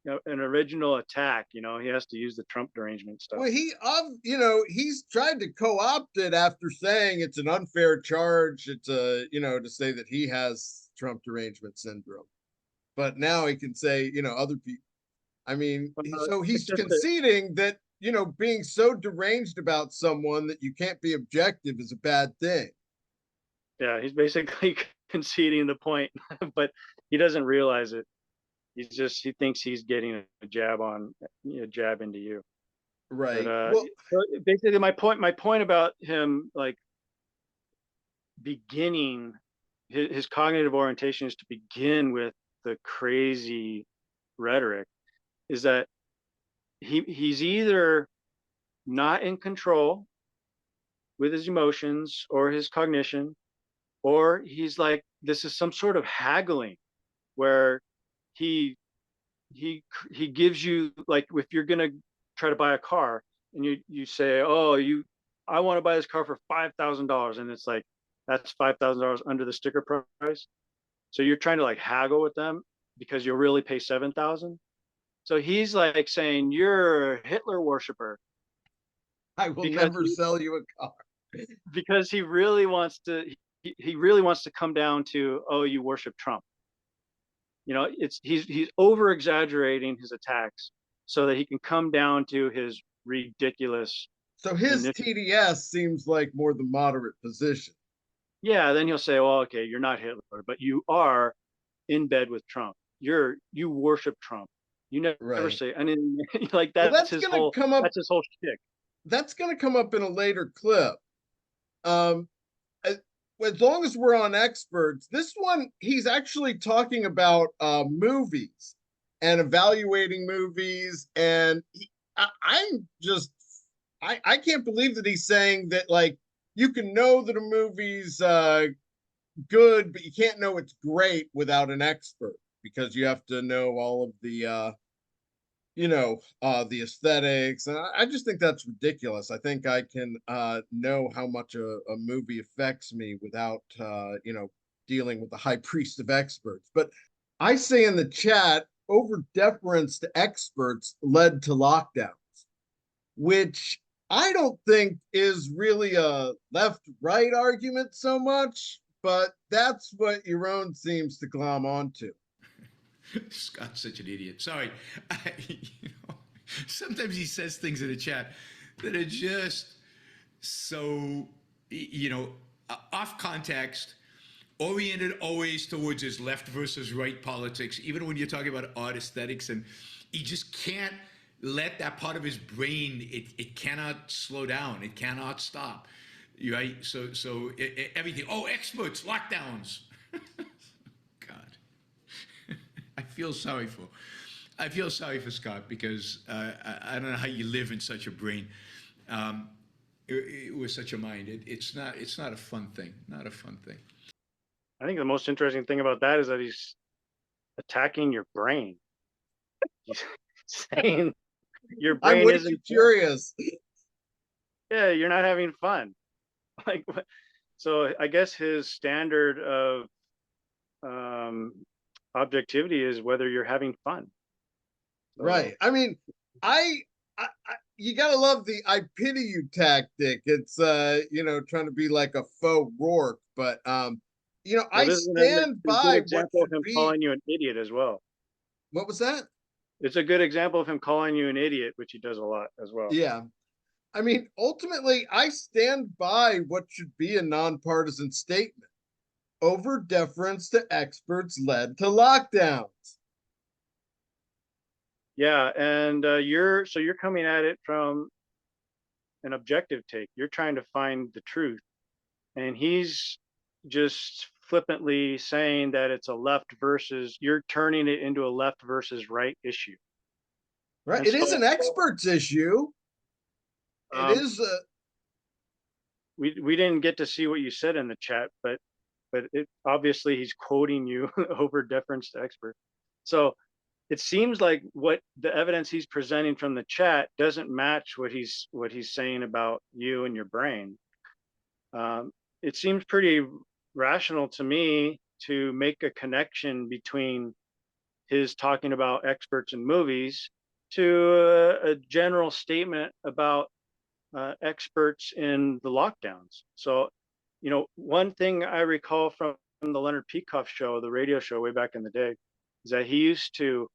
attack. He has to use the Trump derangement stuff. Well, he's tried to co-opt it after saying it's an unfair charge. It's to say that he has Trump derangement syndrome. But now he can say, other people. I mean, so he's conceding that, being so deranged about someone that you can't be objective is a bad thing. Yeah, he's basically conceding the point, but he doesn't realize it. He thinks he's getting a jab into you. Right. But Well, so basically, my point about him, like, beginning his cognitive orientation is to begin with the crazy rhetoric, is that he's either not in control with his emotions or his cognition, or he's like, this is some sort of haggling where he he gives you, like, if you're gonna try to buy a car and you say, oh, I want to buy this car for $5,000, and it's like, that's $5,000 under the sticker price. So you're trying to, like, haggle with them because you'll really pay 7,000. So he's like saying you're a Hitler worshiper I will because never sell you a car. he really wants to he really wants to come down to, oh, you worship Trump. He's over exaggerating his attacks so that he can come down to his ridiculous So his initial. TDS seems like more the moderate position. Yeah, then he'll say, well, okay, you're not Hitler, but you are in bed with Trump. You worship Trump. You never Right. say, and then, like, Well, that's his whole shtick. that's gonna come up in a later clip. Um, as long as we're on experts, this one he's actually talking about movies and evaluating movies, and I can't believe that he's saying that, like, you can know that a movie's good, but you can't know it's great without an expert, because you have to know all of the aesthetics. And I just think that's ridiculous. I think I can know how much a movie affects me without dealing with the high priest of experts. But I say in the chat, over deference to experts led to lockdowns, which I don't think is really a left-right argument so much, but that's what Yaron seems to glom onto. Scott's such an idiot. Sorry. Sometimes he says things in the chat that are just so, off context, oriented always towards his left versus right politics, even when you're talking about art aesthetics. And he just can't let that part of his brain, it cannot slow down. It cannot stop. Right? So everything, experts, lockdowns. I feel sorry for Scott, because I don't know how you live in such a brain, with such a mind. It's not a fun thing. Not a fun thing. I think the most interesting thing about that is that he's attacking your brain. He's saying your brain I'm way isn't too curious. Yeah, you're not having fun. Like, so I guess his standard of objectivity is whether you're having fun. So, Right. I mean, I you gotta love the "I pity you" tactic. It's trying to be like a faux Rourke, but I this is a stand good by what example of should him be. calling you an idiot as well. What was that? It's a good example of him calling you an idiot, which he does a lot as well. Yeah. I mean, ultimately, I stand by what should be a nonpartisan statement. Over deference to experts led to lockdowns. Yeah, and you're coming at it from an objective take. You're trying to find the truth, and he's just flippantly saying that it's a left versus. You're turning it into a left versus right issue. Right. And It is so, an experts issue. It is we didn't get to see what you said in the chat, but it obviously he's quoting you over deference to expert. So it seems like what the evidence he's presenting from the chat doesn't match what he's saying about you and your brain. It seems pretty rational to me to make a connection between his talking about experts in movies to a general statement about experts in the lockdowns. So, one thing I recall from the Leonard Peikoff show, the radio show way back in the day, is that he used to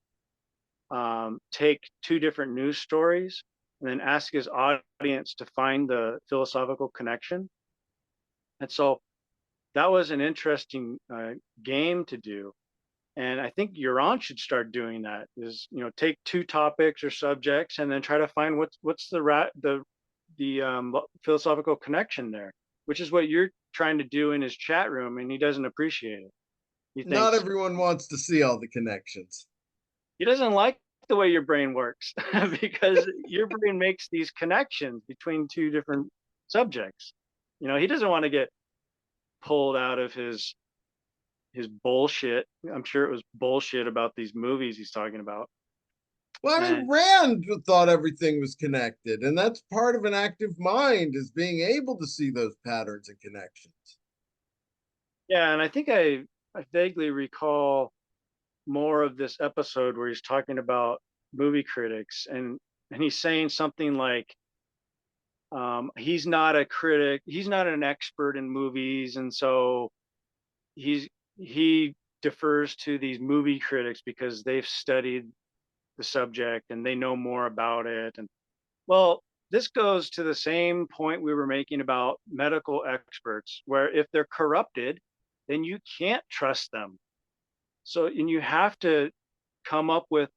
take two different news stories and then ask his audience to find the philosophical connection. And so that was an interesting game to do. And I think Yaron should start doing that. Is take two topics or subjects and then try to find what's the philosophical connection there, which is what you're trying to do in his chat room, and he doesn't appreciate it. He Not thinks everyone wants to see all the connections. he doesn't like the way your brain works because your brain makes these connections between two different subjects. He doesn't want to get pulled out of his bullshit. I'm sure it was bullshit about these movies he's talking about. Well, I mean, Rand thought everything was connected, and that's part of an active mind, is being able to see those patterns and connections. Yeah, and I think I vaguely recall more of this episode where he's talking about movie critics, and he's saying something like, he's not a critic, he's not an expert in movies, and so he defers to these movie critics because they've studied the subject and they know more about it. And well, this goes to the same point we were making about medical experts, where if they're corrupted, then you can't trust them. So, and you have to come up with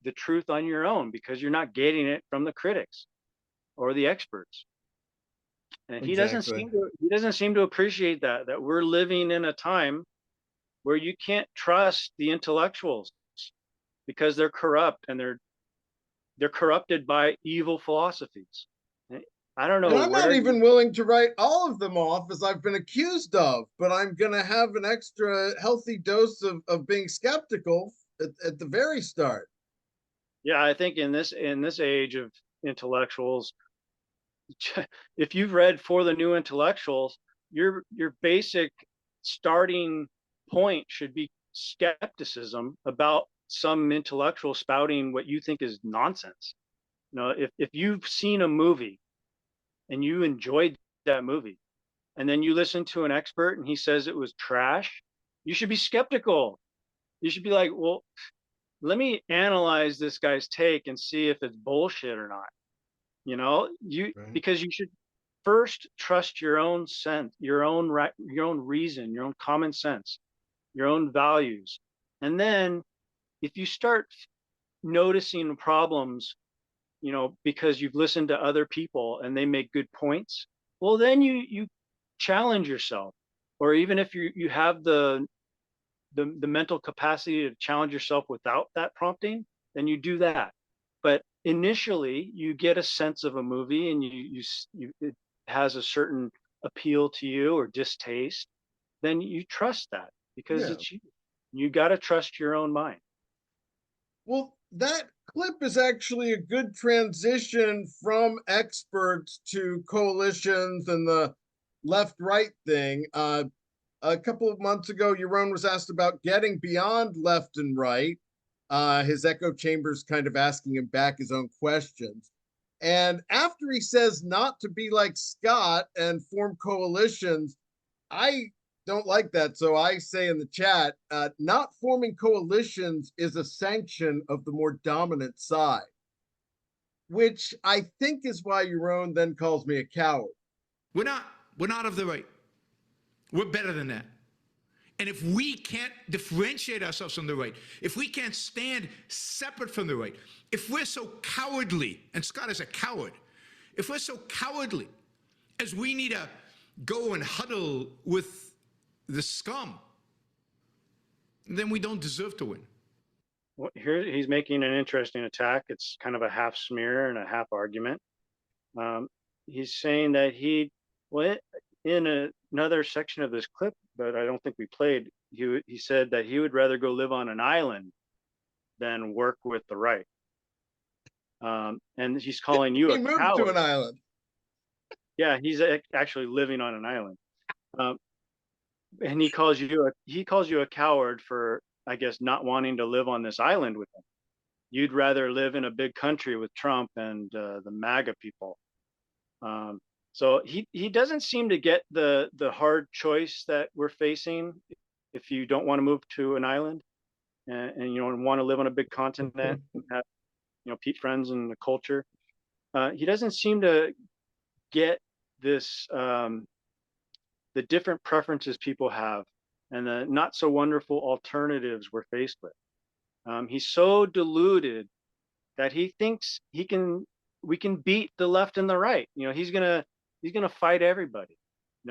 the truth on your own because you're not getting it from the critics or the experts. And he doesn't seem to appreciate that we're living in a time where you can't trust the intellectuals because they're corrupt and they're corrupted by evil philosophies. I don't know. And I'm not even willing to write all of them off as I've been accused of, but I'm going to have an extra healthy dose of being skeptical at the very start. Yeah, I think in this age of intellectuals, if you've read For the New Intellectuals, your basic starting point should be skepticism about some intellectual spouting what you think is nonsense. If you've seen a movie and you enjoyed that movie, and then you listen to an expert and he says it was trash, you should be skeptical. You should be like, well, let me analyze this guy's take and see if it's bullshit or not. Right. Because you should first trust your own sense, your own reason, your own common sense, your own values. And then if you start noticing problems, because you've listened to other people and they make good points, well, then you challenge yourself. Or even if you have the mental capacity to challenge yourself without that prompting, then you do that. But initially, you get a sense of a movie and it has a certain appeal to you or distaste, then you trust that because it's you. You got to trust your own mind. Well, that clip is actually a good transition from experts to coalitions and the left-right thing. A couple of months ago, Yaron was asked about getting beyond left and right. His echo chambers kind of asking him back his own questions. And after he says not to be like Scott and form coalitions, I don't like that. So I say in the chat, not forming coalitions is a sanction of the more dominant side, which I think is why Yaron then calls me a coward. We're not of the right. We're better than that. And if we can't differentiate ourselves from the right, if we can't stand separate from the right, if we're so cowardly, and Scott is a coward, if we're so cowardly as we need to go and huddle with the scum, then we don't deserve to win. Well, here he's making an interesting attack. It's kind of a half smear and a half argument. He's saying that he Well, in another section of this clip that I don't think we played, he said that he would rather go live on an island than work with the right. And he's calling you He a moved to an coward. island. Yeah, he's actually living on an island. Um, and he calls you a coward for, I guess, not wanting to live on this island with him. You'd rather live in a big country with Trump and the MAGA people. Um, so he doesn't seem to get the hard choice that we're facing if you don't want to move to an island and you don't want to live on a big continent and have Pete friends and the culture. He doesn't seem to get this the different preferences people have and the not so wonderful alternatives we're faced with. He's so deluded that he thinks we can beat the left and the right. He's gonna fight everybody.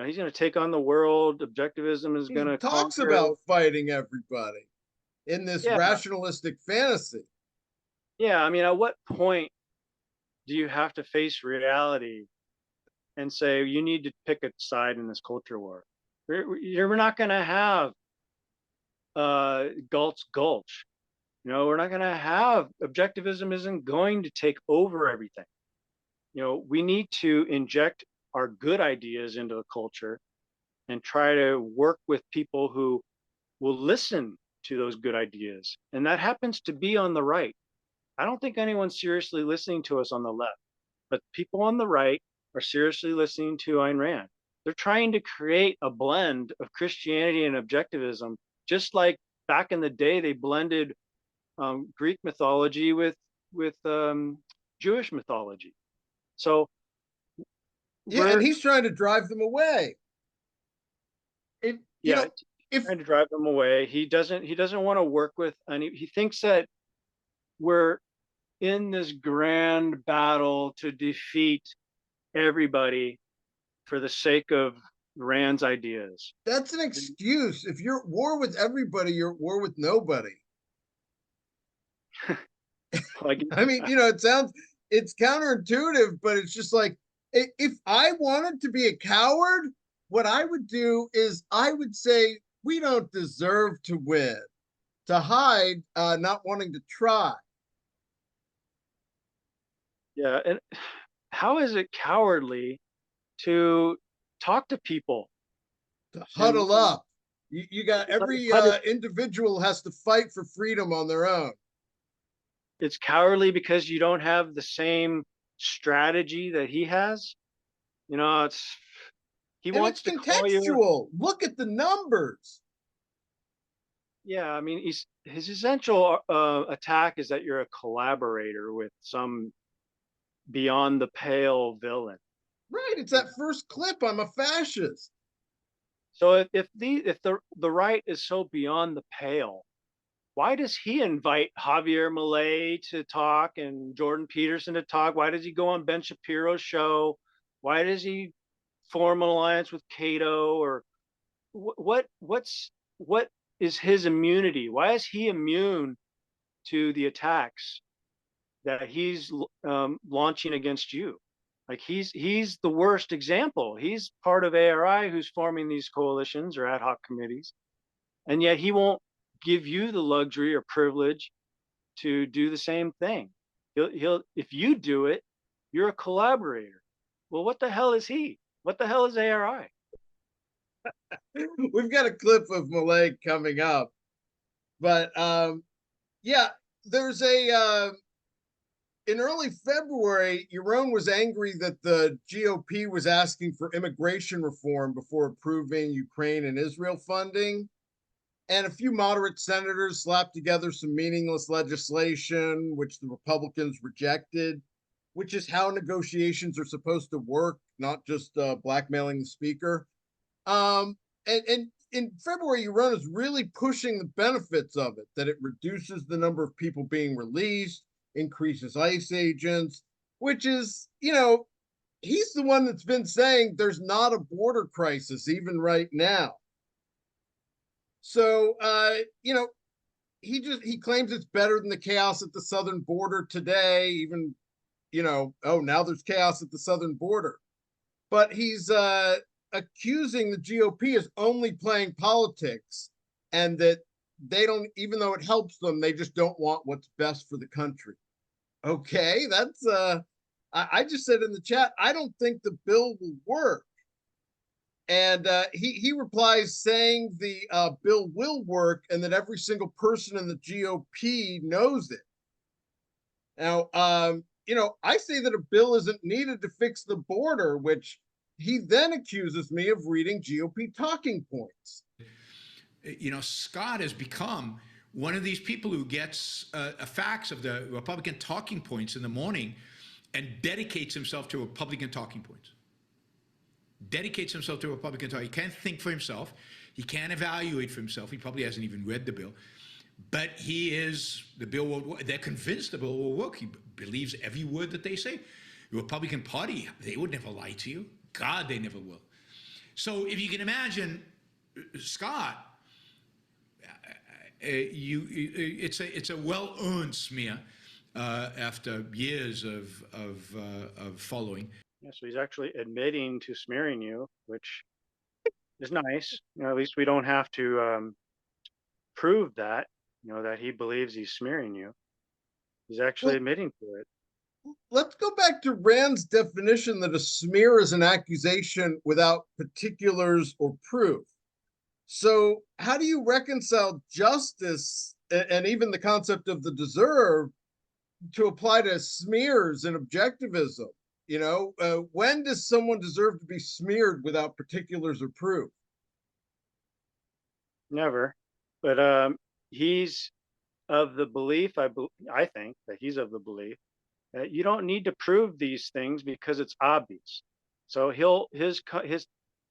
He's gonna take on the world. Objectivism is He gonna talks conquer. about fighting everybody in this Yeah, rationalistic fantasy. yeah. I mean, at what point do you have to face reality and say you need to pick a side in this culture war? We're not gonna have Gulch. We're not gonna have objectivism. Isn't going to take over everything. We need to inject our good ideas into the culture and try to work with people who will listen to those good ideas. And that happens to be on the right. I don't think anyone's seriously listening to us on the left, but people on the right are seriously listening to Ayn Rand. They're trying to create a blend of Christianity and objectivism, just like back in the day they blended Greek mythology with Jewish mythology. So Yeah, and we're he's trying to drive them away. If you yeah know, if trying to drive them away. He doesn't want to work with any. He thinks that we're in this grand battle to defeat everybody for the sake of Rand's ideas. that's an excuse, if you're at war with everybody, you're at war with nobody. Like, I mean, it's counterintuitive, but it's just like, if I wanted to be a coward, what I would do is I would say we don't deserve to win, to hide, not wanting to try, yeah, and how is it cowardly to talk to people to and huddle up. You got every how individual has to fight for freedom on their own. it's cowardly because you don't have the same strategy that he has? It's he And it's wants to call you. contextual. Look at the numbers. Yeah, I mean, his essential attack is that you're a collaborator with some beyond the pale villain. Right. It's that first clip. I'm a fascist. So if the right is so beyond the pale, why does he invite Javier Milei to talk and Jordan Peterson to talk? Why does he go on Ben Shapiro's show? Why does he form an alliance with Cato? Or what is his immunity? Why is he immune to the attacks that he's launching against you? Like he's the worst example. He's part of ARI who's forming these coalitions or ad hoc committees, and yet he won't give you the luxury or privilege to do the same thing. He'll if you do it, you're a collaborator. Well, what the hell is he? What the hell is ARI? We've got a clip of Malay coming up. But yeah, there's in early February, Yaron was angry that the GOP was asking for immigration reform before approving Ukraine and Israel funding. And a few moderate senators slapped together some meaningless legislation, which the Republicans rejected, which is how negotiations are supposed to work, not just blackmailing the speaker. And in February, Yaron is really pushing the benefits of it, that it reduces the number of people being released, increases ICE agents, which is, he's the one that's been saying there's not a border crisis even right now. So, he claims it's better than the chaos at the southern border today. Even, oh, now there's chaos at the southern border. but he's accusing the GOP as only playing politics, and that they don't, even though it helps them, they just don't want what's best for the country. Okay, that's I just said in the chat, I don't think the bill will work. And he replies saying the bill will work and that every single person in the GOP knows it. Now, I say that a bill isn't needed to fix the border, which he then accuses me of reading GOP talking points. Scott has become one of these people who gets a fax of the Republican talking points in the morning and dedicates himself to Republican talking points. Dedicates himself to Republican talking. He can't think for himself. He can't evaluate for himself. He probably hasn't even read the bill. But the bill will work. They're convinced the bill will work. He believes every word that they say. The Republican Party, they would never lie to you. God, they never will. So if you can imagine Scott, it's a well-earned smear after years of following. Yeah, so he's actually admitting to smearing you, which is nice. At least we don't have to prove that, that he believes he's smearing you. He's actually admitting to it. Let's go back to Rand's definition that a smear is an accusation without particulars or proof. So how do you reconcile justice and even the concept of the deserve to apply to smears and objectivism? When does someone deserve to be smeared without particulars or proof? Never. But he's of the belief, I think that he's of the belief that you don't need to prove these things because it's obvious. So his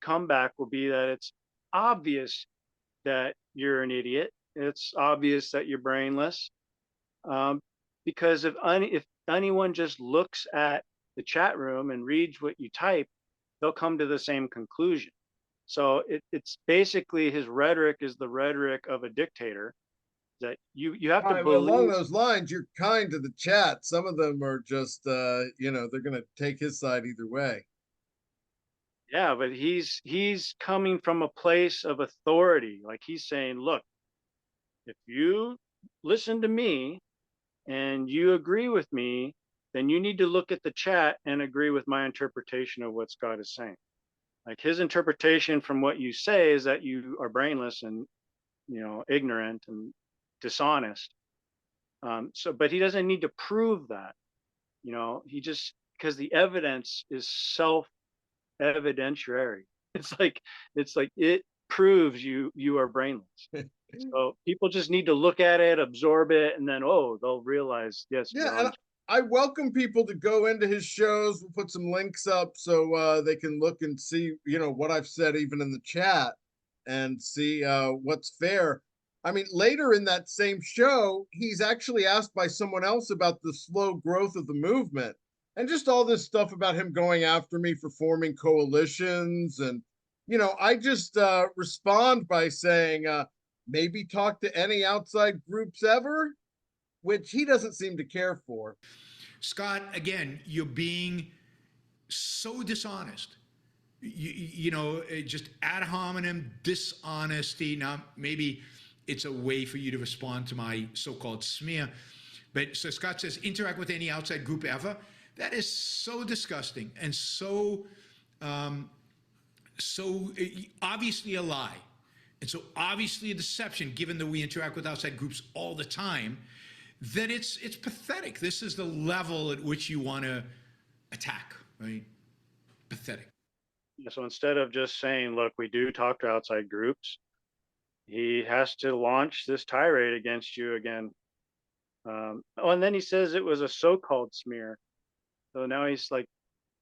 comeback will be that it's obvious that you're an idiot. It's obvious that you're brainless. Because if anyone just looks at the chat room and reads what you type, they'll come to the same conclusion. So it's basically his rhetoric is the rhetoric of a dictator, that you have to believe. Along those lines, you're kind to the chat. Some of them are just, they're going to take his side either way. Yeah, but he's coming from a place of authority. Like he's saying, look, if you listen to me and you agree with me, then you need to look at the chat and agree with my interpretation of what Scott is saying. Like his interpretation from what you say is that you are brainless and, ignorant and dishonest. But he doesn't need to prove that, he just, because the evidence is self-evidentiary. It's like it proves you are brainless. So people just need to look at it, absorb it, and then they'll realize, yes. Yeah, and I welcome people to go into his shows. We'll put some links up so they can look and see, what I've said even in the chat and see what's fair. I mean, later in that same show, he's actually asked by someone else about the slow growth of the movement and just all this stuff about him going after me for forming coalitions. And, I just respond by saying, maybe talk to any outside groups ever, which he doesn't seem to care for. Scott, again, you're being so dishonest. Just ad hominem dishonesty. Now, maybe it's a way for you to respond to my so-called smear. But so Scott says, interact with any outside group ever. That is so disgusting and so obviously a lie. And so obviously a deception, given that we interact with outside groups all the time, then it's pathetic. This is the level at which you want to attack, right? Pathetic. So instead of just saying, look, we do talk to outside groups, he has to launch this tirade against you again. And then he says it was a so-called smear. So now he's like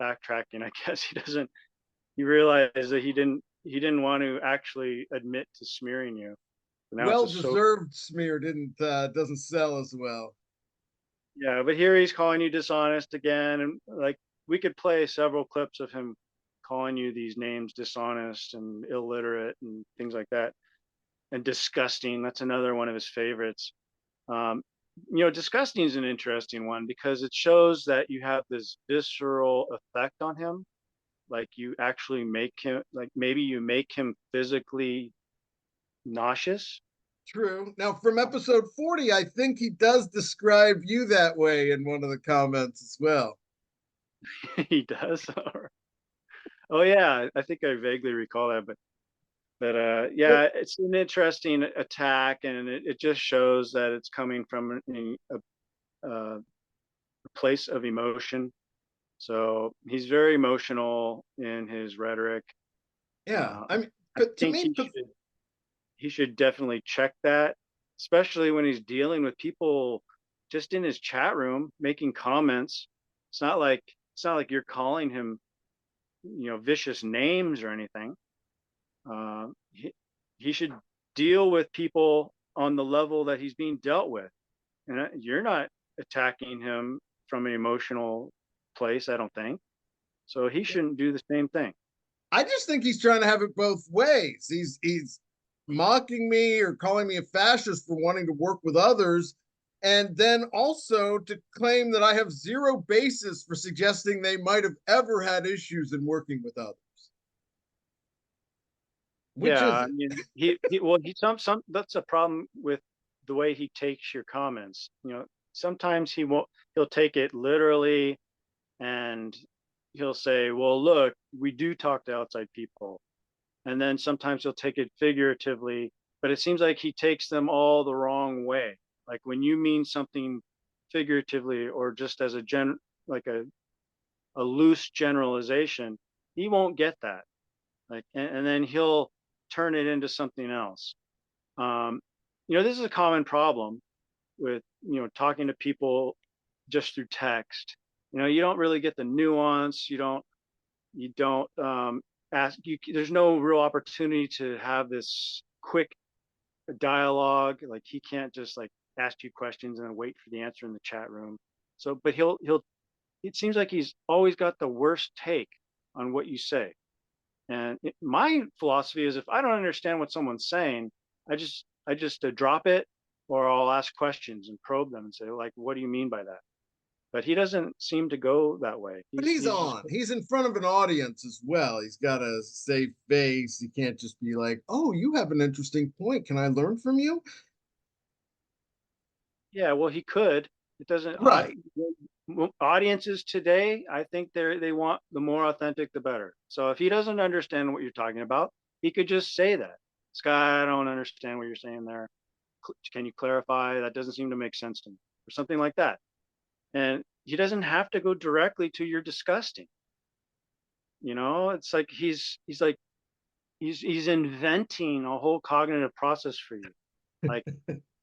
backtracking. I guess he realized that he didn't want to actually admit to smearing you. Well-deserved smear doesn't sell as well. Yeah, but here he's calling you dishonest again, and like we could play several clips of him calling you these names, dishonest and illiterate and things like that, and disgusting. That's another one of his favorites. Disgusting is an interesting one because it shows that you have this visceral effect on him. like you actually make him, like maybe you make him physically nauseous. True. Now, from episode 40, I think he does describe you that way in one of the comments as well. He does. Oh yeah, I think I vaguely recall that, but But yeah, it's an interesting attack, and it just shows that it's coming from a place of emotion. So he's very emotional in his rhetoric. yeah, I mean, I but to think me, he should definitely check that, especially when he's dealing with people just in his chat room making comments. It's not like you're calling him, vicious names or anything. Uh, he, he should deal with people on the level that he's being dealt with. And you're not attacking him from an emotional place, I don't think. So he shouldn't do the same thing. I just think he's trying to have it both ways. He's mocking me or calling me a fascist for wanting to work with others, and then also to claim that I have zero basis for suggesting they might have ever had issues in working with others. Which Yeah, is I it? mean, he that's a problem with the way he takes your comments. Sometimes he'll take it literally, and he'll say, "Well, look, we do talk to outside people." And then sometimes he'll take it figuratively, but it seems like he takes them all the wrong way. Like when you mean something figuratively or just as like a loose generalization, he won't get that. Like, and then he'll turn it into something else. Um, this is a common problem with, talking to people just through text. You don't really get the nuance. You don't ask you. There's no real opportunity to have this quick dialogue. Like he can't just like ask you questions and then wait for the answer in the chat room. So, but he'll. It seems like he's always got the worst take on what you say. And my philosophy is, if I don't understand what someone's saying, I just drop it, or I'll ask questions and probe them and say, like, what do you mean by that? But he doesn't seem to go that way. But He's he's he's just on. He's in front of an audience as well. He's got a safe face. He can't just be like, "Oh, you have an interesting point. Can I learn from you?" Yeah, well, he could. It doesn't. Right. Audiences today, I think they want the more authentic, the better. So if he doesn't understand what you're talking about, he could just say that. Scott, I don't understand what you're saying there. Can you clarify? That doesn't seem to make sense to me, or something like that. And he doesn't have to go directly to you're disgusting. It's like he's inventing a whole cognitive process for you. Like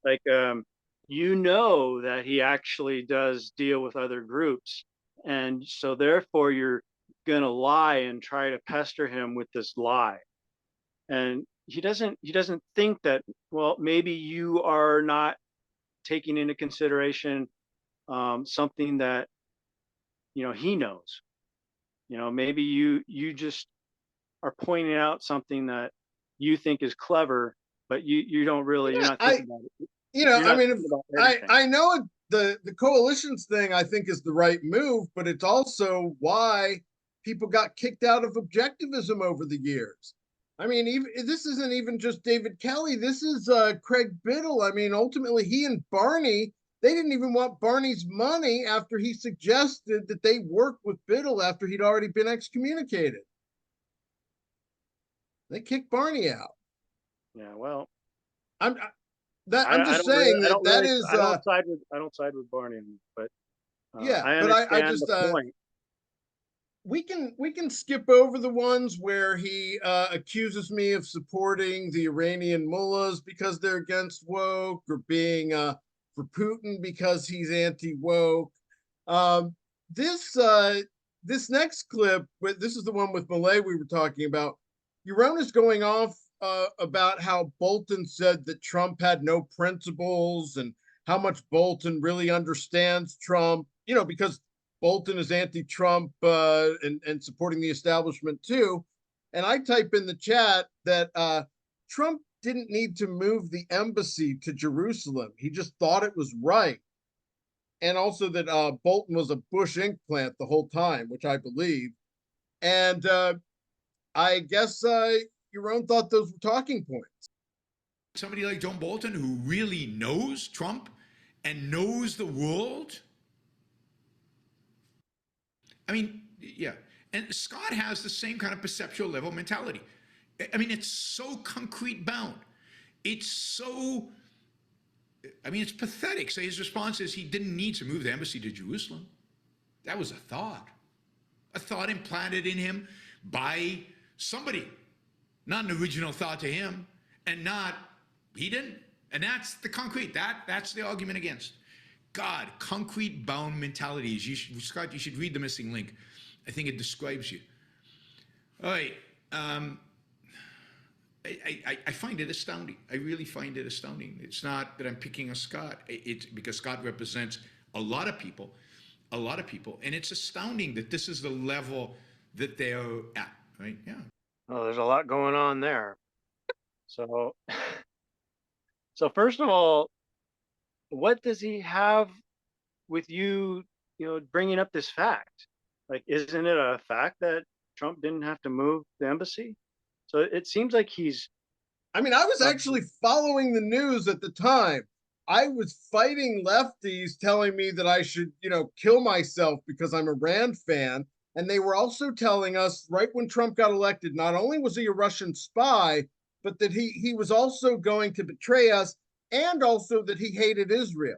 like that he actually does deal with other groups, and so therefore you're gonna lie and try to pester him with this lie. And he doesn't think that, well, maybe you are not taking into consideration something that he knows. Maybe you just are pointing out something that you think is clever, but you don't really, you're Yeah, not thinking about it. I You're not mean, if thinking about I everything. I know the coalitions thing I think is the right move, but it's also why people got kicked out of objectivism over the years. I mean, even this isn't even just David Kelly. This is Craig Biddle. I mean, ultimately, he and Barney, they didn't even want Barney's money after he suggested that they work with Biddle after he'd already been excommunicated. They kicked Barney out. Yeah, well, I'm that I'm I just don't really, saying that that is I don't side with Barney, but yeah, I but I understand the just point. we can skip over the ones where he accuses me of supporting the Iranian mullahs because they're against woke, or being for Putin because he's anti woke. Um, this this next clip, this is the one with Malay we were talking about. Yaron is going off about how Bolton said that Trump had no principles, and how much Bolton really understands Trump. Because Bolton is anti-Trump and supporting the establishment too. And I type in the chat that Trump didn't need to move the embassy to Jerusalem. He just thought it was right. And also that Bolton was a Bush Inc. plant the whole time, which I believe. And I guess Yaron thought those were talking points. Somebody like John Bolton, who really knows Trump and knows the world. I mean, yeah. And Scott has the same kind of perceptual level mentality. I mean, it's so concrete bound. It's so, I mean, it's pathetic. So his response is he didn't need to move the embassy to Jerusalem. That was a thought implanted in him by somebody, not an original thought to him, and not, he didn't. And that's the concrete, that's the argument against. God, concrete bound mentalities. Scott, you should read The Missing Link. I think it describes you. All right. I find it astounding. I really find it astounding. It's not that I'm picking on Scott. It's because Scott represents a lot of people, and it's astounding that this is the level that they're at, right? Yeah. Well, there's a lot going on there. So, so first of all, what does he have with you, bringing up this fact? Like, isn't it a fact that Trump didn't have to move the embassy? So it seems like he's. I mean, I was actually following the news at the time. I was fighting lefties telling me that I should, kill myself because I'm a Rand fan. And they were also telling us right when Trump got elected, not only was he a Russian spy, but that he was also going to betray us, and also that he hated Israel.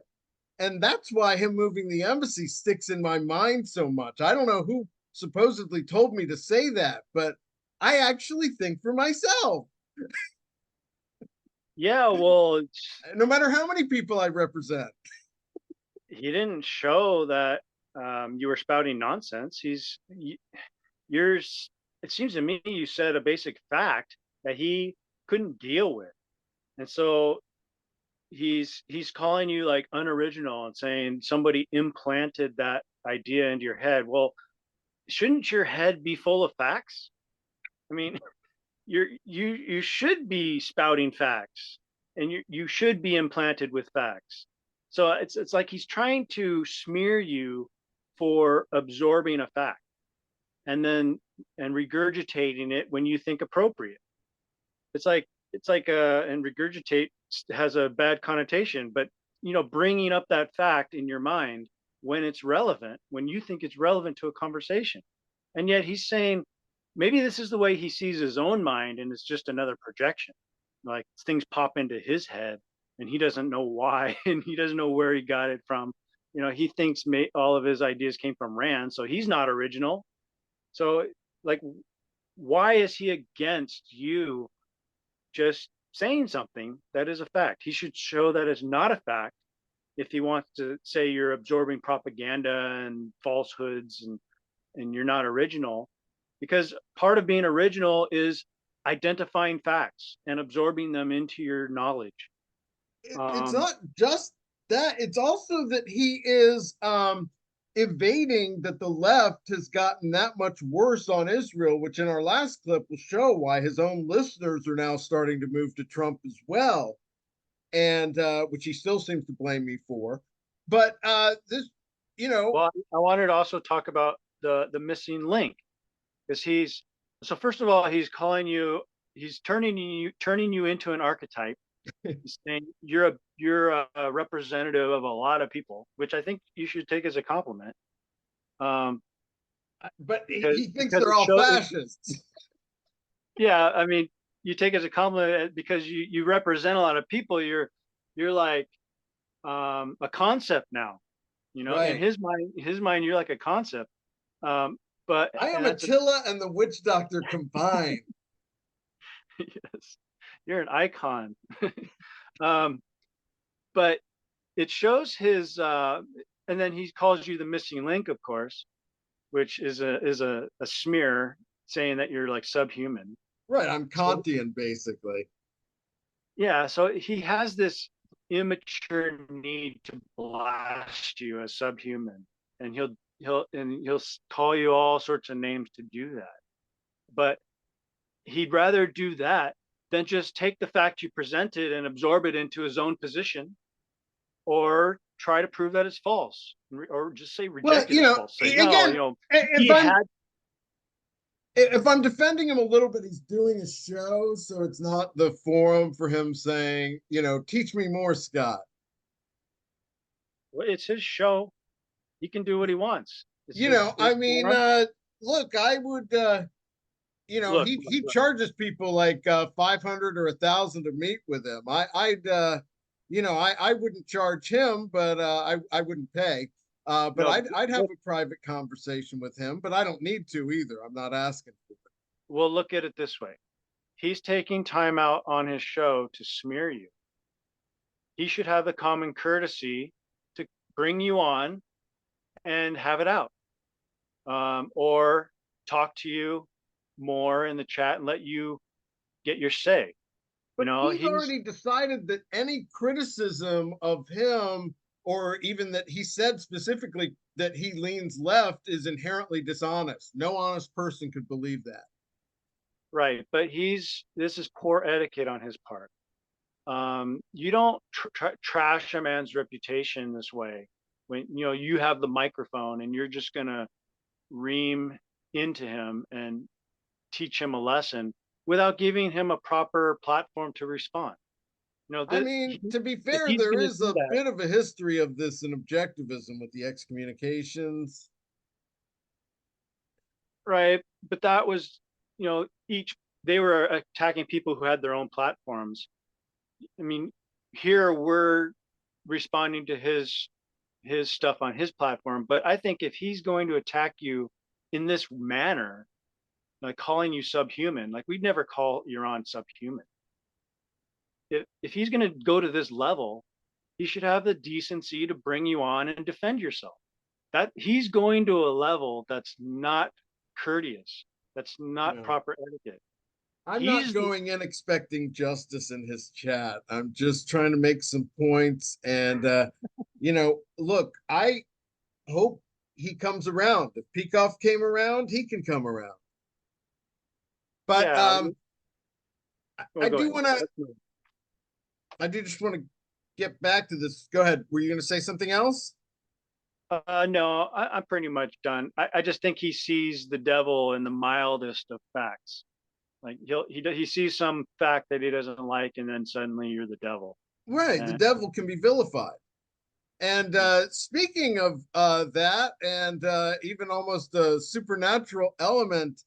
And that's why him moving the embassy sticks in my mind so much. I don't know who supposedly told me to say that, but I actually think for myself. Yeah, well, No matter how many people I represent. he didn't show that you were spouting nonsense. Yours. It seems to me you said a basic fact that he couldn't deal with, and so he's calling you like unoriginal and saying somebody implanted that idea into your head. Well, shouldn't your head be full of facts? I mean, you should be spouting facts, and you should be implanted with facts. So it's like he's trying to smear you for absorbing a fact and then regurgitating it when you think appropriate. It's like and regurgitate has a bad connotation, but bringing up that fact in your mind when it's relevant, when you think it's relevant to a conversation. And yet he's saying maybe this is the way he sees his own mind, and it's just another projection. Like things pop into his head and he doesn't know why, and he doesn't know where he got it from. He thinks all of his ideas came from Rand, so he's not original. So like, why is he against you just saying something that is a fact? He should show that it's not a fact if he wants to say you're absorbing propaganda and falsehoods and you're not original. Because part of being original is identifying facts and absorbing them into your knowledge. It's not just that, it's also that he is evading that the left has gotten that much worse on Israel, which in our last clip will show why his own listeners are now starting to move to Trump as well, and which he still seems to blame me for. But this, Well, I wanted to also talk about the missing link, because so first of all, he's turning you into an archetype. He's saying you're a representative of a lot of people, which I think you should take as a compliment. But he thinks they're all fascists. Yeah, I mean, you take it as a compliment because you represent a lot of people. You're like a concept now. Right. In his mind, you're like a concept. But I am Attila and the witch doctor combined. Yes, you're an icon. But it shows his, and then he calls you the missing link, of course, which is a smear saying that you're like subhuman. Right, I'm Kantian, basically. Yeah, so he has this immature need to blast you as subhuman, and he'll call you all sorts of names to do that. But he'd rather do that than just take the fact you presented and absorb it into his own position, or try to prove that it's false, or just say reject it as false. Say, again, no, he had. If I'm defending him a little bit, he's doing a show, so it's not the forum for him saying, teach me more, Scott. Well, it's his show. He can do what he wants. It's his I mean, forum. look, I would, Look, he charges people like 500 or 1,000 to meet with him. I wouldn't charge him, but I wouldn't pay. But no, I'd have a private conversation with him, but I don't need to either. I'm not asking for it. we'll look at it this way. He's taking time out on his show to smear you. He should have the common courtesy to bring you on and have it out, or talk to you more in the chat and let you get your say. But he's He's already decided that any criticism of him, or even that he said specifically that he leans left, is inherently dishonest. No honest person could believe that. right, but this is poor etiquette on his part. You don't trash a man's reputation this way when you have the microphone and you're just gonna ream into him and teach him a lesson without giving him a proper platform to respond. I mean, to be If fair, he's there gonna is do a that, bit of a history of this in objectivism with the excommunications. right? But that was, each they were attacking people who had their own platforms. I mean, here we're responding to his stuff on his platform, but I think if he's going to attack you in this manner, like calling you subhuman, like we'd never call Yaron subhuman. If he's going to go to this level, he should have the decency to bring you on and defend yourself. That he's going to a level that's not courteous, that's not No. proper etiquette. I'm not He's going in expecting justice in his chat. I'm just trying to make some points. And, look, I hope he comes around. If Peikoff came around, he can come around. But yeah. Well, I go do ahead. want to, I do just want to get back to this. Go ahead. Were you going to say something else? No, I'm pretty much done. I just think he sees the devil in the mildest of facts. Like he sees some fact that he doesn't like, and then suddenly you're the devil. Right. The And devil can be vilified. And speaking of that, and even almost a supernatural element,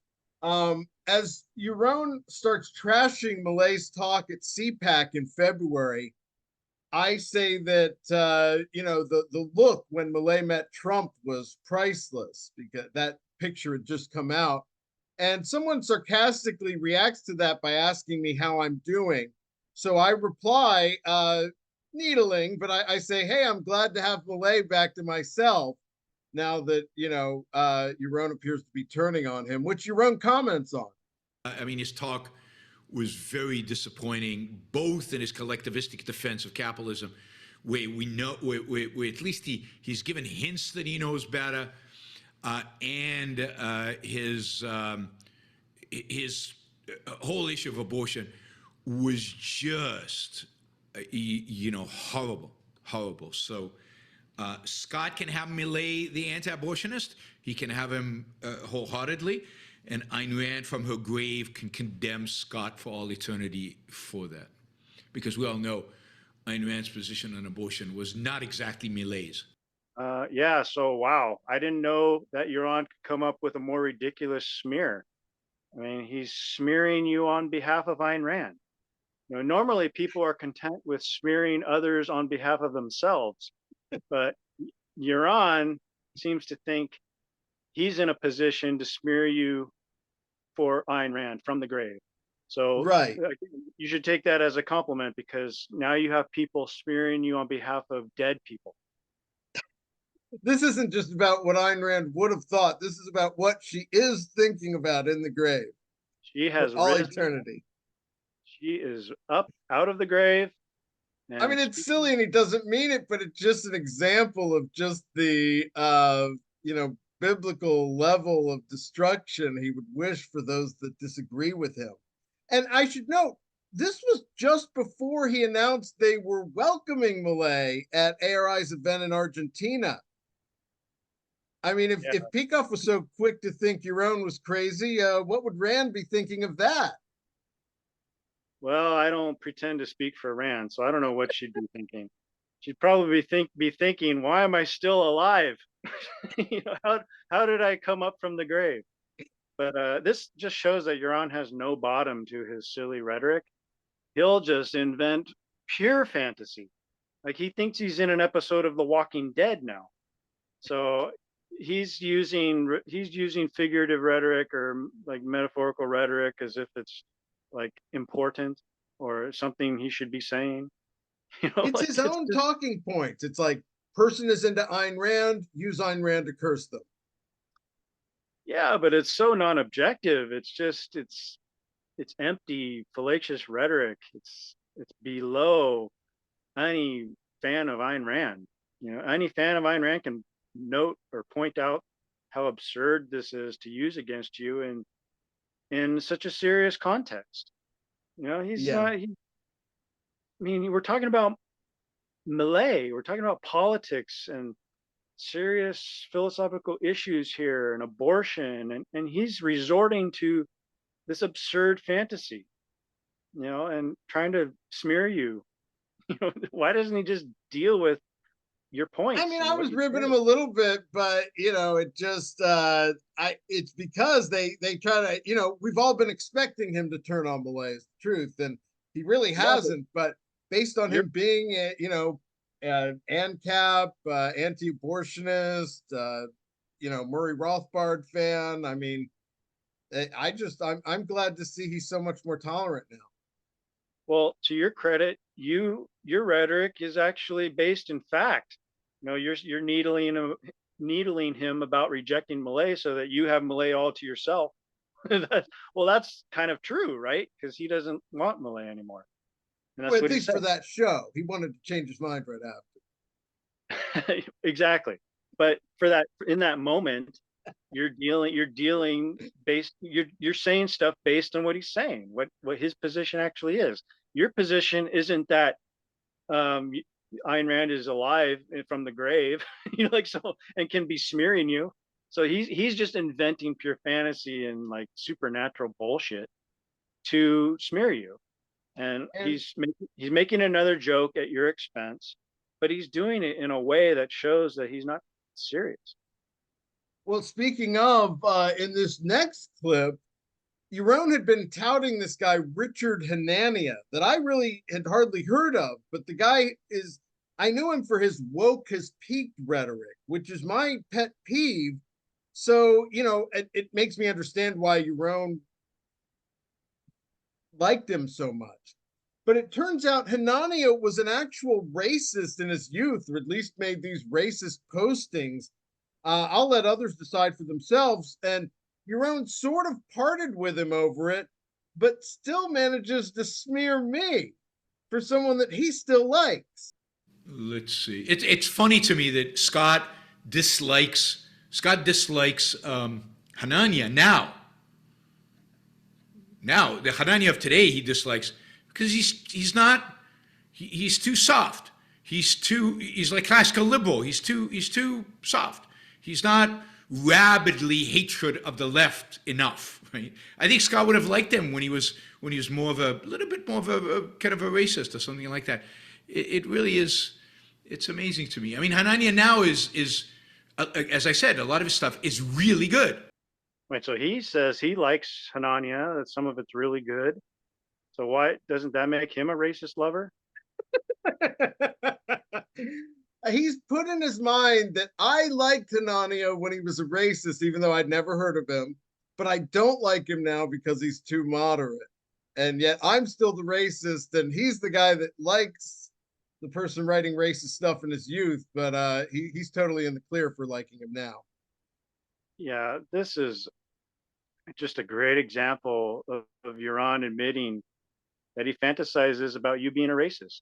as Yaron starts trashing Malay's talk at CPAC in February, I say that the look when Malay met Trump was priceless, because that picture had just come out, and someone sarcastically reacts to that by asking me how I'm doing. So I reply, needling, but I say, hey, I'm glad to have Malay back to myself now that Yaron appears to be turning on him, which Yaron comments on. I mean, his talk was very disappointing, both in his collectivistic defense of capitalism, where we know, where at least he's given hints that he knows better, and his whole issue of abortion was just, horrible. So Scott can have Millet, the anti-abortionist. He can have him wholeheartedly. And Ayn Rand from her grave can condemn Scott for all eternity for that. Because we all know Ayn Rand's position on abortion was not exactly Millet's. yeah, so wow, I didn't know that Yaron could come up with a more ridiculous smear. I mean, he's smearing you on behalf of Ayn Rand. Normally people are content with smearing others on behalf of themselves, but Yaron seems to think he's in a position to smear you for Ayn Rand from the grave. So Right. you should take that as a compliment, because now you have people smearing you on behalf of dead people. This isn't just about what Ayn Rand would have thought. This is about what she is thinking about in the grave She for has all risen. eternity. She is up out of the grave. I mean, it's silly and he doesn't mean it, but it's just an example of just the biblical level of destruction he would wish for those that disagree with him. And I should note, this was just before he announced they were welcoming Malay at ARI's event in Argentina. I mean, Yeah. if Peikoff was so quick to think Yaron was crazy, what would Rand be thinking of that? Well, I don't pretend to speak for Rand, so I don't know what she'd be thinking. She'd probably be thinking, "Why am I still alive? You know, how did I come up from the grave?" But this just shows that Euron has no bottom to his silly rhetoric. He'll just invent pure fantasy. Like he thinks he's in an episode of The Walking Dead now. So he's using figurative rhetoric or like metaphorical rhetoric as if it's like important or something he should be saying. You know, It's like his it's own just, talking points. It's like, person is into Ayn Rand, use Ayn Rand to curse them. yeah, but it's so non-objective. It's empty, fallacious rhetoric. It's below any fan of Ayn Rand. You know, any fan of Ayn Rand can note or point out how absurd this is to use against you in such a serious context. You know, he's Yeah. not. I mean, we're talking about Malay. We're talking about politics and serious philosophical issues here, and abortion, and he's resorting to this absurd fantasy. You know, and trying to smear you. You know, why doesn't he just deal with your I points mean, and I what was you ribbing say? him a little bit, but it just it's because they try to, we've all been expecting him to turn on Malay is the truth, and he really Yeah, but hasn't. But based on you're him being ANCAP, anti-abortionist, Murray Rothbard fan, I mean, I'm glad to see he's so much more tolerant now. well, to your credit, your rhetoric is actually based in fact. You know, you're needling him about rejecting Malay so that you have Malay all to yourself. Well, that's kind of true, right? Because he doesn't want Malay anymore, and Well, that's at what he least said. for that show, he wanted to change his mind right after. Exactly. But for that, in that moment, you're dealing based you're saying stuff based on what he's saying, what his position actually is. Your position isn't that um Ayn Rand is alive from the grave, like so, and can be smearing you. So he's just inventing pure fantasy and like supernatural bullshit to smear you. And And he's making another joke at your expense, but he's doing it in a way that shows that he's not serious. well, speaking of, in this next clip, Yaron had been touting this guy, Richard Hanania, that I really had hardly heard of, but the guy is, I knew him for his woke has peaked rhetoric, which is my pet peeve. So, it makes me understand why Yaron liked him so much. But it turns out Hanania was an actual racist in his youth, or at least made these racist postings. I'll let others decide for themselves. And Yaron sort of parted with him over it, but still manages to smear me for someone that he still likes. Let's see. It's funny to me that Scott dislikes Hanania now. Now the Hanania of today he dislikes because he's too soft. He's like classical liberal. He's too soft. He's not rabidly hatred of the left enough. Right? I think Scott would have liked him when he was more of a little bit more of a kind of a racist or something like that. It really is. It's amazing to me. I mean, Hanania now is as I said, a lot of his stuff is really good. Right. So he says he likes Hanania, that some of it's really good. So why doesn't that make him a racist lover? He's put in his mind that I liked Hanania when he was a racist, even though I'd never heard of him, but I don't like him now because he's too moderate. And yet I'm still the racist, and he's the guy that likes the person writing racist stuff in his youth, but he's totally in the clear for liking him now. Yeah, this is just a great example of Euron admitting that he fantasizes about you being a racist.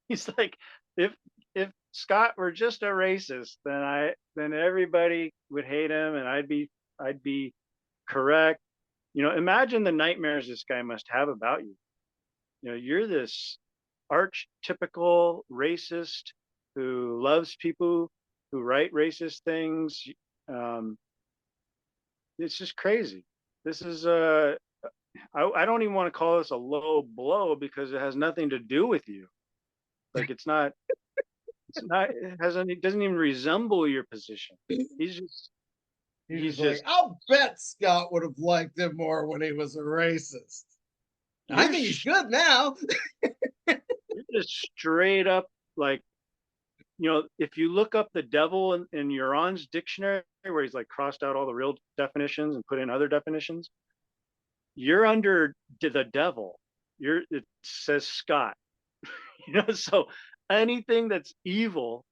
He's like, if Scott were just a racist, then everybody would hate him, and I'd be correct. You know, imagine the nightmares this guy must have about you. You know, you're this archetypical racist who loves people who write racist things. It's just crazy. This is I don't even want to call this a low blow because it has nothing to do with you. Like it's not it doesn't even resemble your position. He's just He's like, I'll bet Scott would have liked him more when he was a racist. I think he's good now. You're just straight up like, if you look up the devil in Yaron's dictionary, where he's like crossed out all the real definitions and put in other definitions, you're under the devil. It says Scott. So anything that's evil,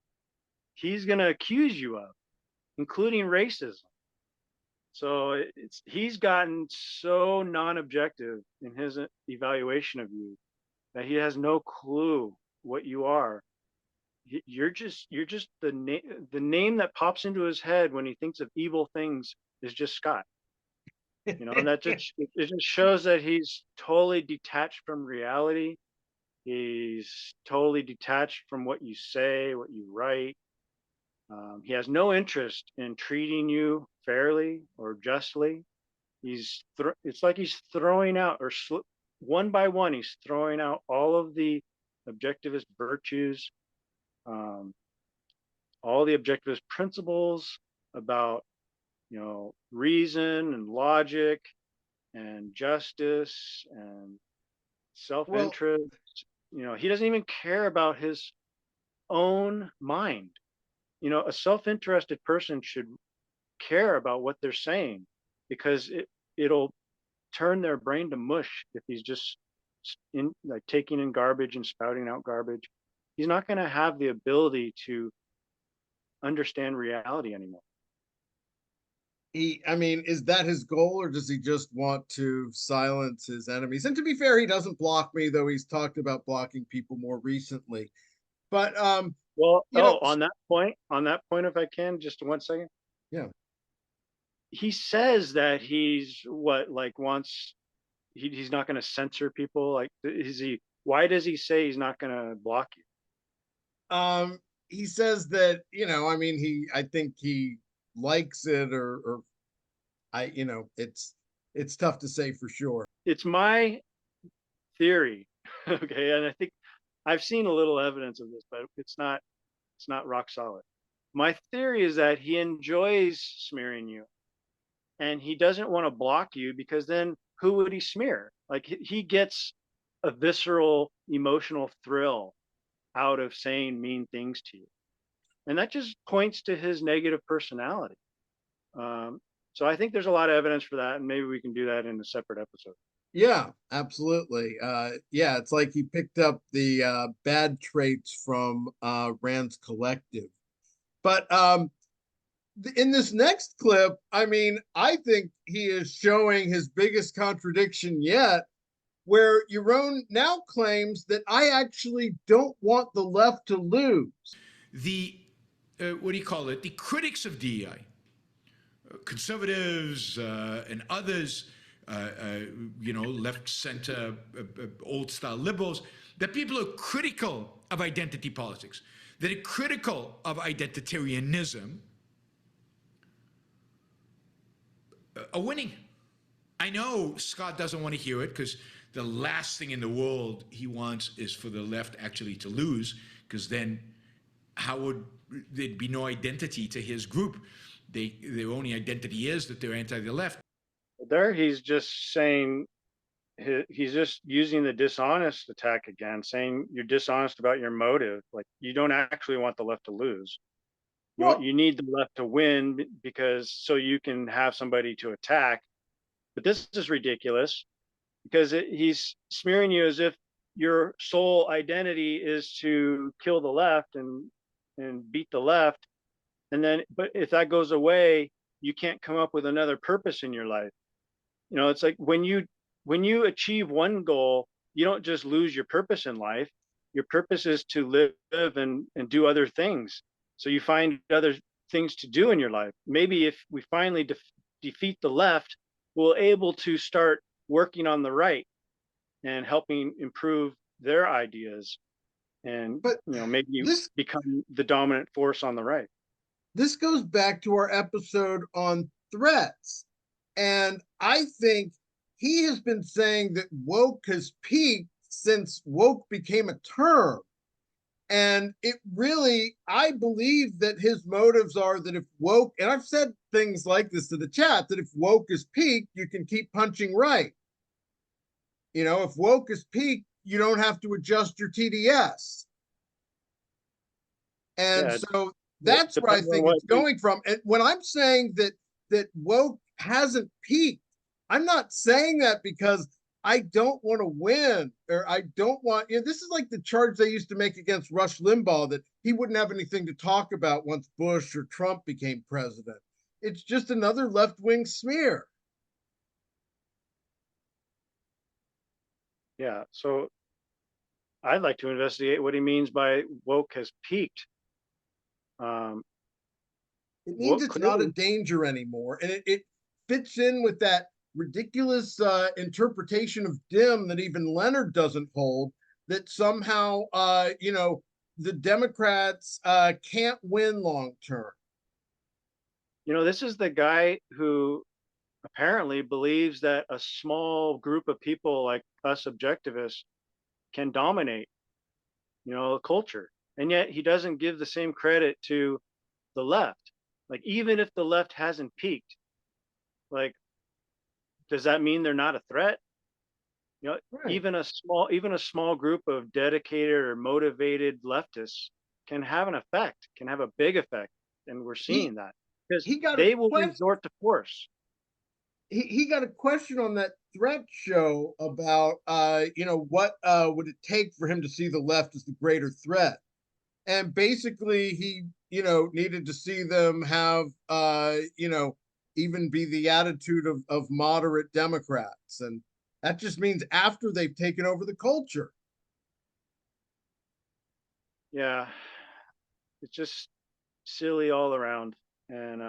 he's going to accuse you of, including racism. So he's gotten so non-objective in his evaluation of you that he has no clue what you are. You're just the name that pops into his head when he thinks of evil things is just Scott. And that it just shows that he's totally detached from reality. He's totally detached from what you say, what you write. He has no interest in treating you fairly or justly. It's like he's throwing out, or one by one, he's throwing out all of the objectivist virtues, all the objectivist principles about, reason and logic and justice and self-interest. He doesn't even care about his own mind. A self-interested person should care about what they're saying, because it'll turn their brain to mush if he's just taking in garbage and spouting out garbage. He's not going to have the ability to understand reality anymore. Is that his goal, or does he just want to silence his enemies? And to be fair, he doesn't block me, though he's talked about blocking people more recently. But on that point, if I can, just 1 second. Yeah. He says that he's he's not going to censor people. Like, why does he say he's not going to block you? He says that, I think he likes it, it's tough to say for sure. It's my theory. Okay. And I think I've seen a little evidence of this, but it's not rock solid. My theory is that he enjoys smearing you, and he doesn't want to block you, because then who would he smear? Like, he gets a visceral emotional thrill out of saying mean things to you. And that just points to his negative personality. So I think there's a lot of evidence for that, and maybe we can do that in a separate episode. Yeah, absolutely. It's like he picked up the bad traits from Rand's Collective. But in this next clip, I think he is showing his biggest contradiction yet, where Yaron now claims that I actually don't want the left to lose. The, what do you call it? The critics of DEI, conservatives and others, left, center, old style liberals, that people are critical of identity politics, that are critical of identitarianism, are winning. I know Scott doesn't want to hear it, because the last thing in the world he wants is for the left actually to lose, because then how would there'd be no identity to his group? Their only identity is that they're anti the left. There, he's just saying, he's just using the dishonest attack again, saying you're dishonest about your motive. Like, you don't actually want the left to lose. You need the left to win, because so you can have somebody to attack. But this is ridiculous, because he's smearing you as if your sole identity is to kill the left and beat the left. And then, but if that goes away, you can't come up with another purpose in your life. It's like when you achieve one goal, you don't just lose your purpose in life. Your purpose is to live and do other things. So you find other things to do in your life. Maybe if we finally defeat the left, we're able to start working on the right and helping improve their ideas, and maybe become the dominant force on the right. this goes back to our episode on threats. And I think he has been saying that woke has peaked since woke became a term. And it really, I believe that his motives are that if woke, and I've said things like this to the chat, that if woke is peaked, you can keep punching right. You know, if woke is peaked, you don't have to adjust your TDS. And Yeah, so it that's where I depends on think what it's going from. And when I'm saying that woke hasn't peaked, I'm not saying that because I don't want to win or I don't want, you know, this is like the charge they used to make against Rush Limbaugh that he wouldn't have anything to talk about once Bush or Trump became president. It's just another left-wing smear. Yeah, so I'd like to investigate what he means by woke has peaked. Um, It means what it's not a clearly, danger anymore. And it fits in with that ridiculous interpretation of dim that even Leonard doesn't hold, that somehow, the Democrats can't win long term. this is the guy who apparently believes that a small group of people like us objectivists can dominate, a culture. And yet he doesn't give the same credit to the left. Like, even if the left hasn't peaked, like, does that mean they're not a threat? Right. Even a small group of dedicated or motivated leftists can have an effect, can have a big effect, and we're He seeing that because he got a they will question. resort to force. He got a question on that threat show about what would it take for him to see the left as the greater threat. And basically he needed to see them have even be the attitude of moderate Democrats, and that just means after they've taken over the culture. Yeah, it's just silly all around, and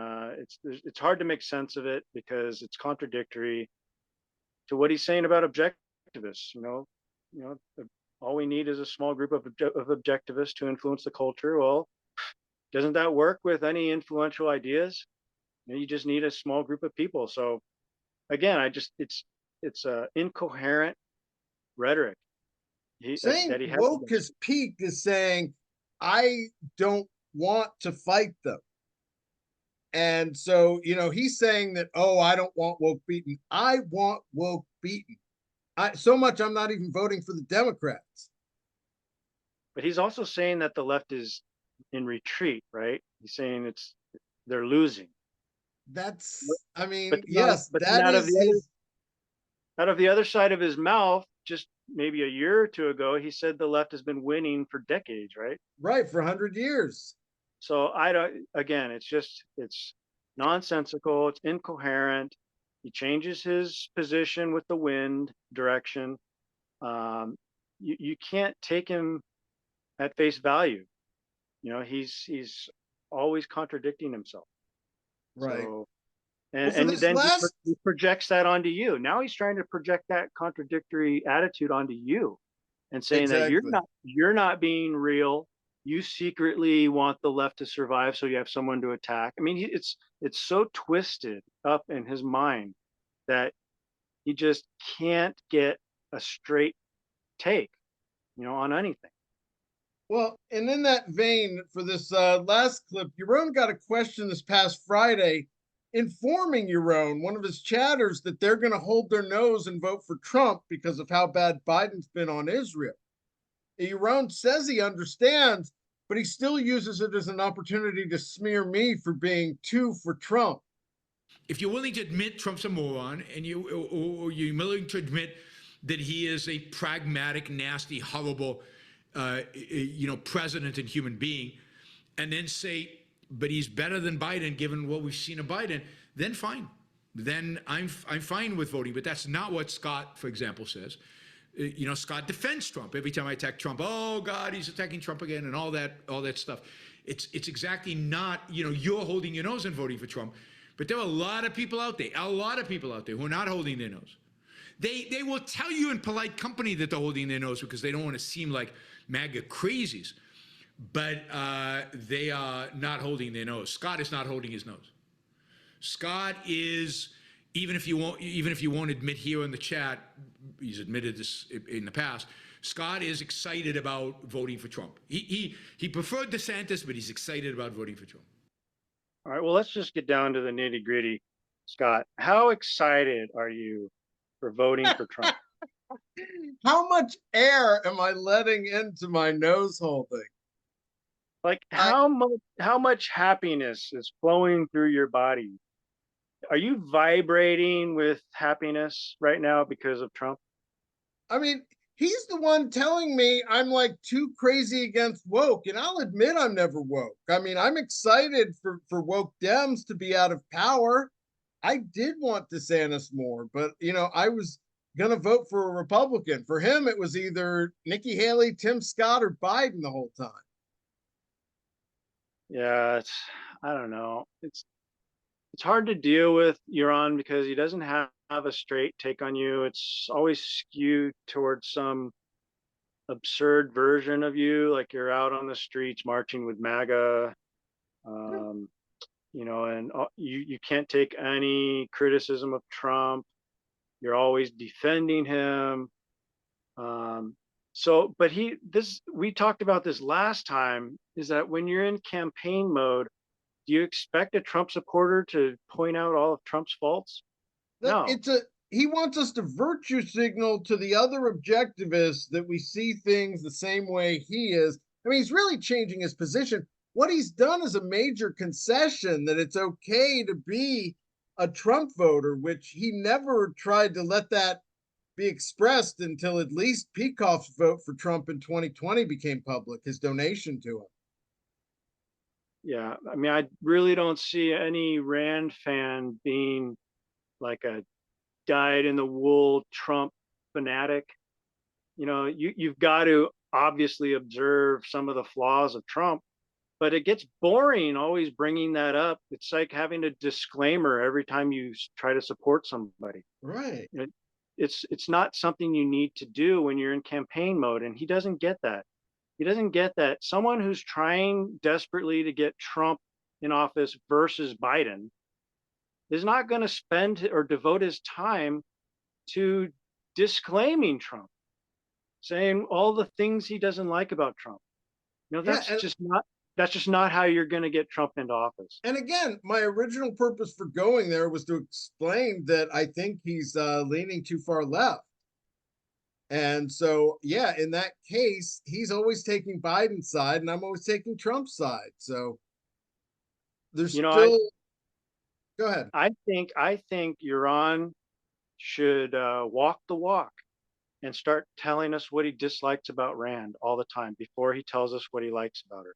it's hard to make sense of it because it's contradictory to what he's saying about objectivists. All we need is a small group of objectivists to influence the culture. Well, doesn't that work with any influential ideas? You just need a small group of people. So again, it's a incoherent rhetoric Saying that he has woke against. has peaked is saying I don't want to fight them. And so, he's saying that, oh, I don't want woke beaten. I want woke beaten. So much I'm not even voting for the Democrats. But he's also saying that the left is in retreat, right? He's saying they're losing. I But mean, then yes, that out of is the other his. side of his mouth, just maybe a year or two ago, he said the left has been winning for decades, right? Right, for 100 years. So I don't. Again, it's nonsensical. It's incoherent. He changes his position with the wind direction. Um, you can't take him at face value. He's always contradicting himself. Right. So Well, for and this then last, he projects that onto you. Now he's trying to project that contradictory attitude onto you and saying that exactly. you're not being real. You secretly want the left to survive, so you have someone to attack. I mean, it's so twisted up in his mind that he just can't get a straight take, on anything. Well, and in that vein, for this last clip, Yaron got a question this past Friday informing Yaron, one of his chatters, that they're going to hold their nose and vote for Trump because of how bad Biden's been on Israel. Yaron says he understands, but he still uses it as an opportunity to smear me for being too for Trump. If you're willing to admit Trump's a moron, and you're willing to admit that he is a pragmatic, nasty, horrible, president and human being, and then say, but he's better than Biden, given what we've seen of Biden, then fine. Then I'm fine with voting. But that's not what Scott, for example, says. Scott defends Trump every time I attack Trump. Oh God, he's attacking Trump again, and all that stuff. It's exactly not. You're holding your nose and voting for Trump, but there are a lot of people out there, who are not holding their nose. They will tell you in polite company that they're holding their nose because they don't want to seem like MAGA crazies. but they are not holding their nose. Scott is not holding his nose. Scott is, even if you won't admit here in the chat, he's admitted this in the past. Scott is excited about voting for Trump. He preferred DeSantis, but he's excited about voting for Trump. All right, well, let's just get down to the nitty gritty. Scott, how excited are you for voting for Trump? How much air am I letting into my nose holding? Like I, how much happiness is flowing through your body? Are you vibrating with happiness right now because of Trump? I mean, he's the one telling me I'm like too crazy against woke, and I'll admit I'm never woke. I mean, I'm excited for woke Dems to be out of power. I did want DeSantis more, but I was gonna vote for a Republican. For him, it was either Nikki Haley, Tim Scott, or Biden the whole time. Yeah, I don't know. It's hard to deal with Yaron because he doesn't have a straight take on you. It's always skewed towards some absurd version of you, like you're out on the streets marching with MAGA, um, and you can't take any criticism of Trump. You're always defending him. But we talked about this last time, is that when you're in campaign mode, do you expect a Trump supporter to point out all of Trump's faults? No. He wants us to virtue signal to the other objectivists that we see things the same way he is. I mean, he's really changing his position. What he's done is a major concession that it's okay to be a Trump voter, which he never tried to let that be expressed until at least Peikoff's vote for Trump in 2020 became public, his donation to him. Yeah, I mean, I really don't see any Rand fan being like a dyed in the wool Trump fanatic. You've got to obviously observe some of the flaws of Trump, but it gets boring always bringing that up. It's like having a disclaimer every time you try to support somebody. Right. It's not something you need to do when you're in campaign mode, and he doesn't get that. He doesn't get that. Someone who's trying desperately to get Trump in office versus Biden is not going to spend or devote his time to disclaiming Trump, saying all the things he doesn't like about Trump. Yeah, that's just not how you're going to get Trump into office. and again, my original purpose for going there was to explain that I think he's leaning too far left. And so, yeah, in that case, he's always taking Biden's side, and I'm always taking Trump's side. So there's still. Go ahead. I think Yaron should walk the walk and start telling us what he dislikes about Rand all the time before he tells us what he likes about her.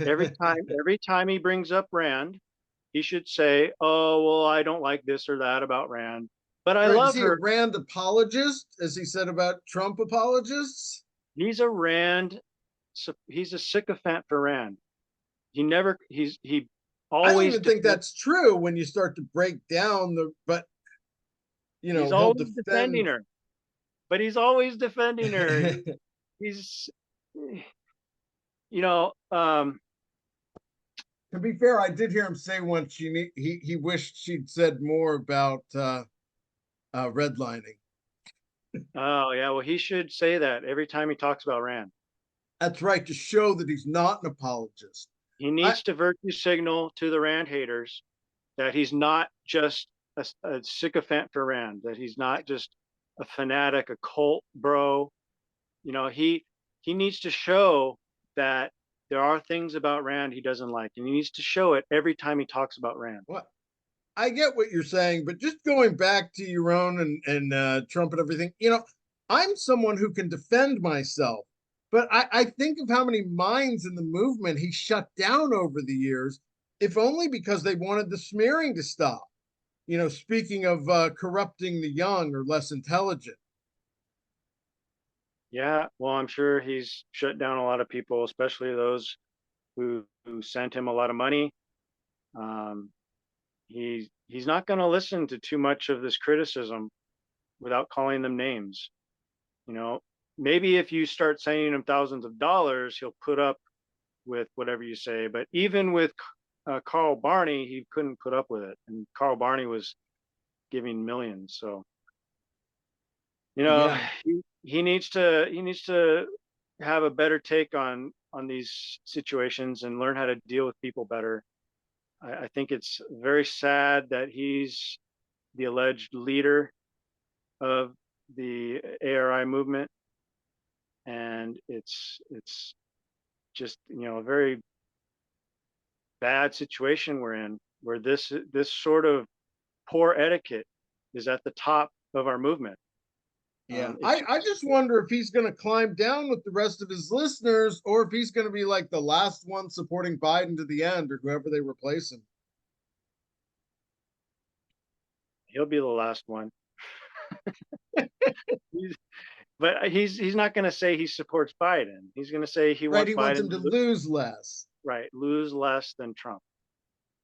Every time he brings up Rand, he should say, "Oh, well, I don't like this or that about Rand, but I love Is he her." a Rand apologist, as he said about Trump apologists? He's a Rand. He's a sycophant for Rand. He never. He I don't always. even think that's true when you start to break down but He's he'll always defend. defending her, but he's always defending her. He's, To be fair, I did hear him say once he wished she'd said more about redlining. Oh yeah, well he should say that every time he talks about Rand. That's right, to show that he's not an apologist. He needs to virtue signal to the Rand haters that he's not just a sycophant for Rand, that he's not just a fanatic, a cult bro. He needs to show that there are things about Rand he doesn't like, and he needs to show it every time he talks about Rand. Well, I get what you're saying, but just going back to your own and Trump and everything, I'm someone who can defend myself, but I think of how many minds in the movement he shut down over the years, if only because they wanted the smearing to stop. Speaking of corrupting the young or less intelligent. Yeah, well, I'm sure he's shut down a lot of people, especially those who sent him a lot of money. He's not going to listen to too much of this criticism without calling them names. maybe if you start sending him thousands of dollars, he'll put up with whatever you say. But even with Carl Barney, he couldn't put up with it, and Carl Barney was giving millions. So Yeah. he needs to have a better take on these situations and learn how to deal with people better. I think it's very sad that he's the alleged leader of the ARI movement, and it's just a very bad situation we're in, where this sort of poor etiquette is at the top of our movement. Yeah. It's I just wonder if he's going to climb down with the rest of his listeners, or if he's going to be like the last one supporting Biden to the end, or whoever they replace him. He'll be the last one. But he's not going to say he supports Biden. He's going to say he Right. wants He wants Biden him to lose less. right, lose less than Trump.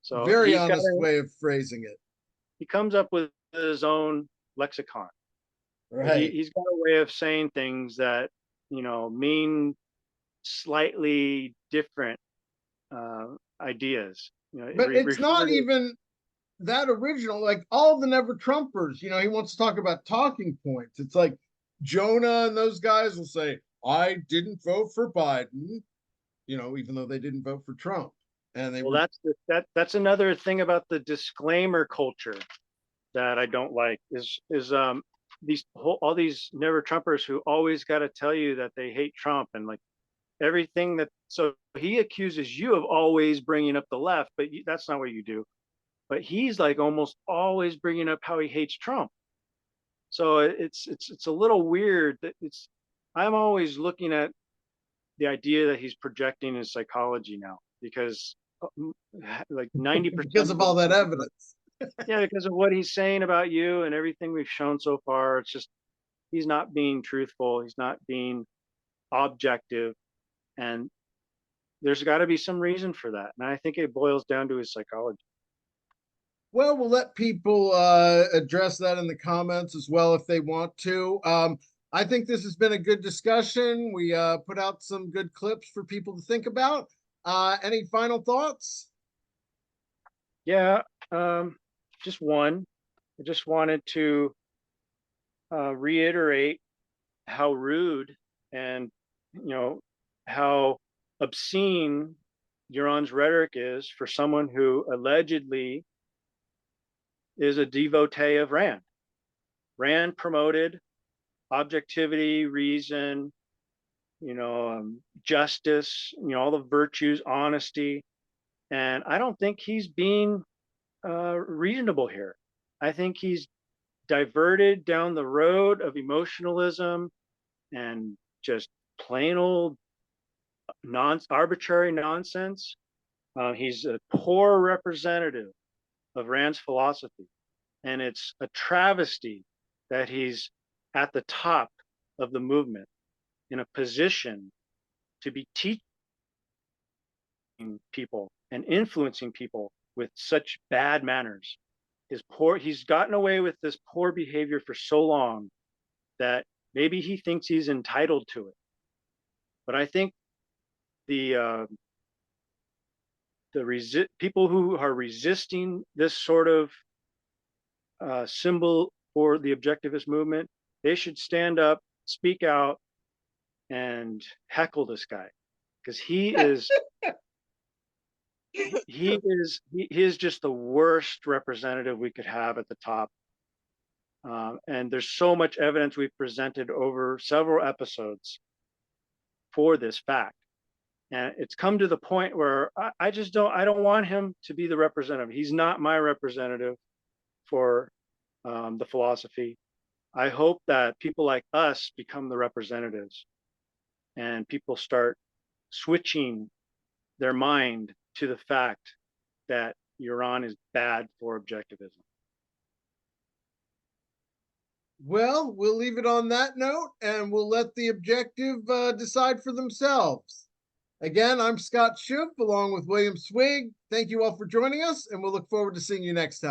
So Very honest way of phrasing it. he comes up with his own lexicon. Right. He's got a way of saying things that mean slightly different ideas. But it's not even that original. Like all the Never Trumpers, he wants to talk about talking points. It's like Jonah and those guys will say, I didn't vote for Biden, even though they didn't vote for Trump. And they well, that's another thing about the disclaimer culture that I don't like is all these Never Trumpers who always got to tell you that they hate Trump, and like everything that, so he accuses you of always bringing up the left, but that's not what you do. But he's like almost always bringing up how he hates Trump. So it's a little weird that I'm always looking at the idea that he's projecting his psychology now, because like 90% because of all that evidence. Yeah, because of what he's saying about you and everything we've shown so far. It's just he's not being truthful. He's not being objective, and there's got to be some reason for that. And I think it boils down to his psychology. Well, we'll let people address that in the comments as well if they want to. I think this has been a good discussion. We put out some good clips for people to think about. Any final thoughts? Yeah, just one. I just wanted to reiterate how rude and how obscene Yaron's rhetoric is for someone who allegedly is a devotee of Rand. Rand promoted objectivity, reason, justice, all the virtues, honesty, and I don't think he's being reasonable here. I think he's diverted down the road of emotionalism and just plain old arbitrary nonsense. He's a poor representative of Rand's philosophy, and it's a travesty that he's at the top of the movement in a position to be teaching people and influencing people with such bad manners. He's gotten away with this poor behavior for so long that maybe he thinks he's entitled to it. But I think the people who are resisting this sort of symbol for the objectivist movement, they should stand up, speak out, and heckle this guy, because he is he is just the worst representative we could have at the top. And there's so much evidence we've presented over several episodes for this fact. And it's come to the point where I don't want him to be the representative. He's not my representative for the philosophy. I hope that people like us become the representatives, and people start switching their mind to the fact that Yaron is bad for objectivism. Well, we'll leave it on that note, and we'll let the objective decide for themselves. Again, I'm Scott Schiff along with William Swig. Thank you all for joining us, and we'll look forward to seeing you next time.